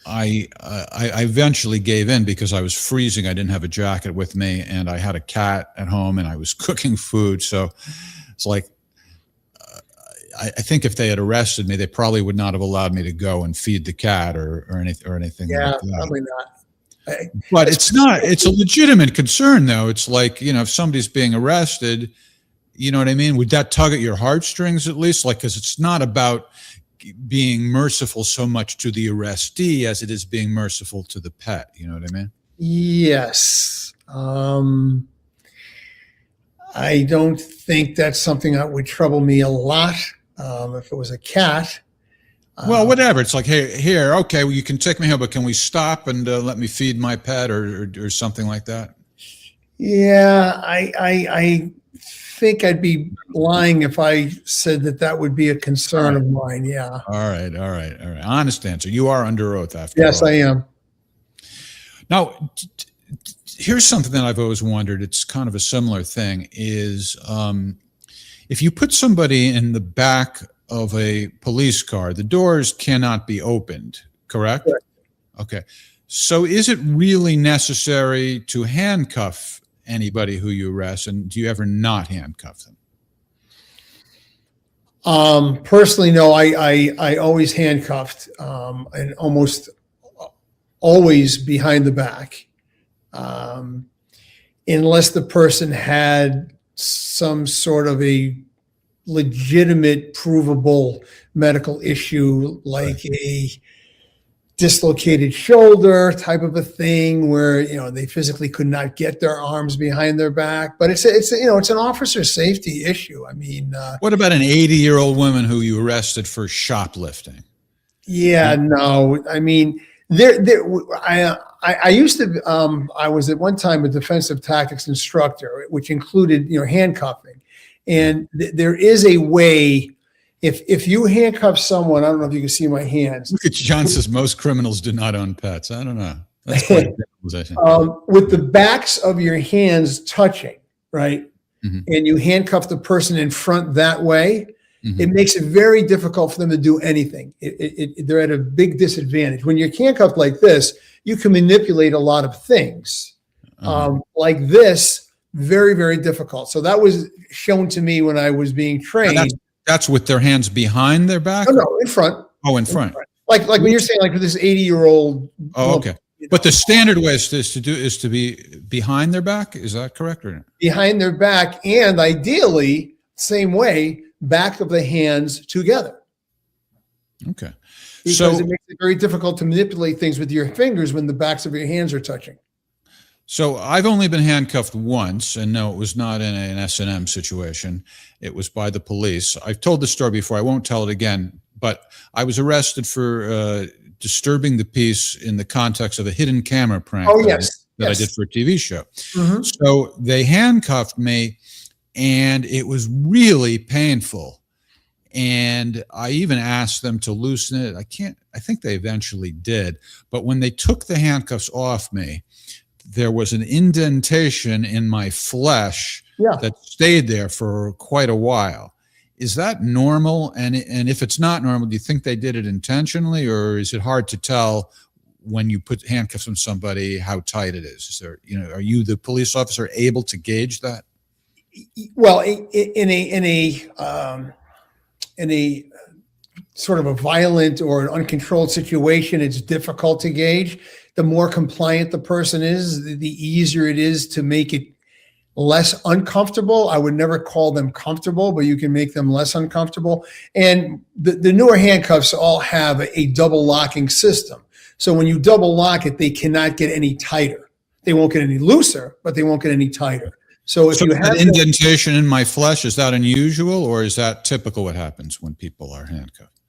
[SPEAKER 4] I eventually gave in because I was freezing. I didn't have a jacket with me, and I had a cat at home, and I was cooking food. So it's like, I think if they had arrested me, they probably would not have allowed me to go and feed the cat or anything like that.
[SPEAKER 5] Probably not.
[SPEAKER 4] But it's a legitimate concern, though. It's like, if somebody's being arrested, you know what I mean? Would that tug at your heartstrings at least? Like, because it's not about being merciful so much to the arrestee as it is being merciful to the pet. You know what I mean?
[SPEAKER 5] Yes. I don't think that's something that would trouble me a lot. If it was a cat.
[SPEAKER 4] Well, whatever. It's like, hey, here, okay, well, you can take me home, but can we stop and let me feed my pet or something like that?
[SPEAKER 5] Yeah, I think I'd be lying if I said that would be a concern of mine. Yeah.
[SPEAKER 4] All right. Honest answer. You are under oath after all.
[SPEAKER 5] Yes, I am.
[SPEAKER 4] Now, here's something that I've always wondered. It's kind of a similar thing is if you put somebody in the back of a police car, the doors cannot be opened, correct?
[SPEAKER 5] Correct.
[SPEAKER 4] Okay. So is it really necessary to handcuff anybody who you arrest, and do you ever not handcuff them?
[SPEAKER 5] Personally, no, I always handcuffed and almost always behind the back. Unless the person had some sort of a legitimate, provable medical issue, like a dislocated shoulder type of a thing, where they physically could not get their arms behind their back. But it's an officer safety issue. I mean,
[SPEAKER 4] what about an 80-year-old woman who you arrested for shoplifting?
[SPEAKER 5] Yeah, no, I mean. I used to. I was at one time a defensive tactics instructor, which included handcuffing, and there is a way. If you handcuff someone, I don't know if you can see my hands.
[SPEAKER 4] Look at John says most criminals do not own pets. I don't know. That's quite a generalization.
[SPEAKER 5] With the backs of your hands touching, right, and you handcuff the person in front that way. It makes it very difficult for them to do anything. They're at a big disadvantage. When you're handcuffed like this, you can manipulate a lot of things. Like this, very, very difficult. So that was shown to me when I was being trained.
[SPEAKER 4] That's with their hands behind their back?
[SPEAKER 5] No, in front.
[SPEAKER 4] Oh, in front.
[SPEAKER 5] Like when you're saying, like with this 80-year-old.
[SPEAKER 4] Oh, okay. But the standard way is to be behind their back. Is that correct or not?
[SPEAKER 5] Behind their back, and ideally, same way, back of the hands together.
[SPEAKER 4] Okay.
[SPEAKER 5] Because it makes it very difficult to manipulate things with your fingers when the backs of your hands are touching.
[SPEAKER 4] So I've only been handcuffed once, and no, it was not in an S&M situation. It was by the police. I've told this story before. I won't tell it again, but I was arrested for disturbing the peace in the context of a hidden camera prank that I did for a TV show.
[SPEAKER 5] Mhm.
[SPEAKER 4] So they handcuffed me, and it was really painful. And I even asked them to loosen it. I think they eventually did. But when they took the handcuffs off me, there was an indentation in my flesh that stayed there for quite a while. Is that normal? And if it's not normal, do you think they did it intentionally, or is it hard to tell when you put handcuffs on somebody how tight it is? Is there, are you, the police officer, able to gauge that?
[SPEAKER 5] Well, in a sort of a violent or an uncontrolled situation, it's difficult to gauge. The more compliant the person is, the easier it is to make it less uncomfortable. I would never call them comfortable, but you can make them less uncomfortable. And the newer handcuffs all have a double locking system. So when you double lock it, they cannot get any tighter. They won't get any looser, but they won't get any tighter. So if you have
[SPEAKER 4] an indentation in my flesh, is that unusual, or is that typical what happens when people are handcuffed?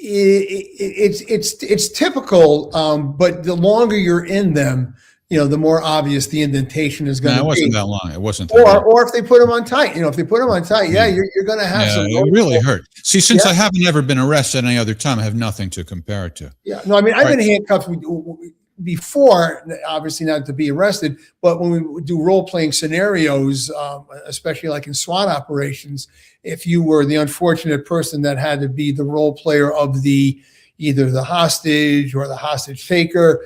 [SPEAKER 5] It's typical, but the longer you're in them, the more obvious the indentation is going to be.
[SPEAKER 4] It wasn't that long. It wasn't that long.
[SPEAKER 5] Or if they put them on tight, if they put them on tight, you're going to have some.
[SPEAKER 4] It really hurt. See, since I haven't ever been arrested any other time, I have nothing to compare it to.
[SPEAKER 5] Yeah, no, I mean, I've been handcuffed before, obviously not to be arrested, but when we do role-playing scenarios, especially like in SWAT operations, if you were the unfortunate person that had to be the role player of either the hostage or the hostage taker,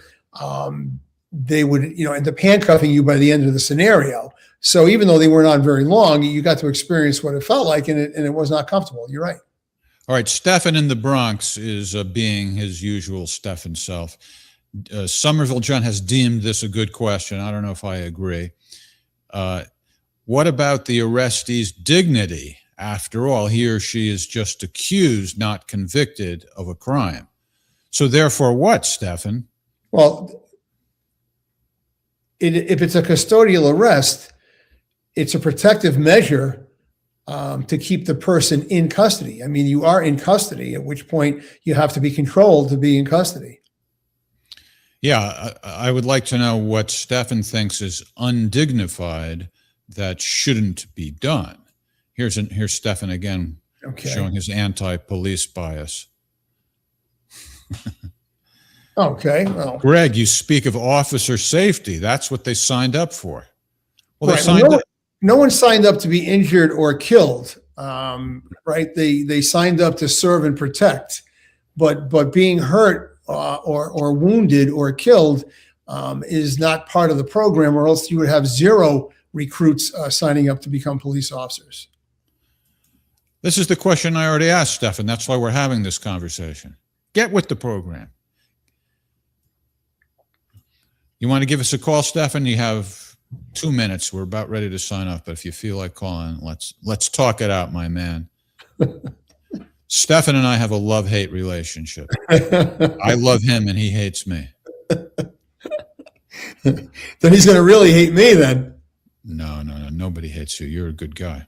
[SPEAKER 5] they would, end up handcuffing you by the end of the scenario. So even though they weren't on very long, you got to experience what it felt like, and it was not comfortable. You're right.
[SPEAKER 4] All right, Stefan in the Bronx is being his usual Stefan self. Somerville John has deemed this a good question. I don't know if I agree. What about the arrestee's dignity? After all, he or she is just accused, not convicted of a crime. So therefore what, Stefan?
[SPEAKER 5] Well, if it's a custodial arrest, it's a protective measure to keep the person in custody. I mean, you are in custody, at which point you have to be controlled to be in custody.
[SPEAKER 4] Yeah, I would like to know what Stefan thinks is undignified that shouldn't be done. Here's Stefan again, showing his anti-police bias.
[SPEAKER 5] Okay. Well,
[SPEAKER 4] Greg, you speak of officer safety. That's what they signed up for. Well,
[SPEAKER 5] no one signed up to be injured or killed, right? They signed up to serve and protect, but being hurt or wounded or killed is not part of the program, or else you would have zero recruits signing up to become police officers.
[SPEAKER 4] This is the question I already asked, Stefan. That's why we're having this conversation. Get with the program. You want to give us a call, Stefan? You have 2 minutes. We're about ready to sign off, but if you feel like calling, let's talk it out, my man. Stefan and I have a love-hate relationship. I love him and he hates me.
[SPEAKER 5] Then he's going to really hate me then.
[SPEAKER 4] No. Nobody hates you. You're a good guy.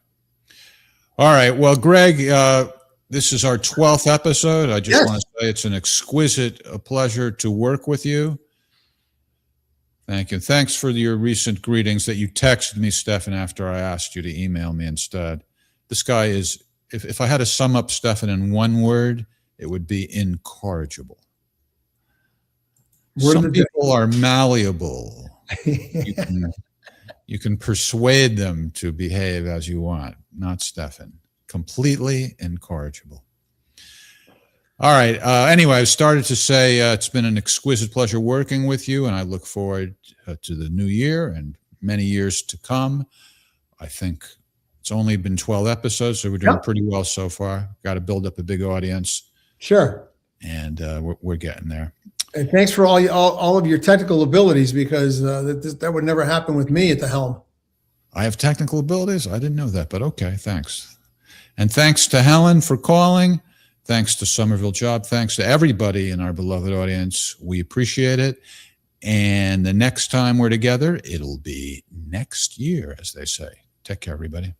[SPEAKER 4] All right. Well, Greg, this is our 12th episode. I just want to say it's an exquisite pleasure to work with you. Thank you. Thanks for your recent greetings that you texted me, Stefan, after I asked you to email me instead. This guy is, if I had to sum up Stefan in one word, it would be incorrigible. Some people are malleable. You can persuade them to behave as you want. Not Stefan. Completely incorrigible. All right. Anyway, I started to say it's been an exquisite pleasure working with you, and I look forward to the new year and many years to come. I think it's only been 12 episodes, so we're doing pretty well so far. Got to build up a big audience.
[SPEAKER 5] Sure.
[SPEAKER 4] And we're getting there.
[SPEAKER 5] And thanks for all of your technical abilities, because that would never happen with me at the helm.
[SPEAKER 4] I have technical abilities? I didn't know that, but okay, thanks. And thanks to Helen for calling. Thanks to Somerville Job. Thanks to everybody in our beloved audience. We appreciate it. And the next time we're together, it'll be next year, as they say. Take care, everybody.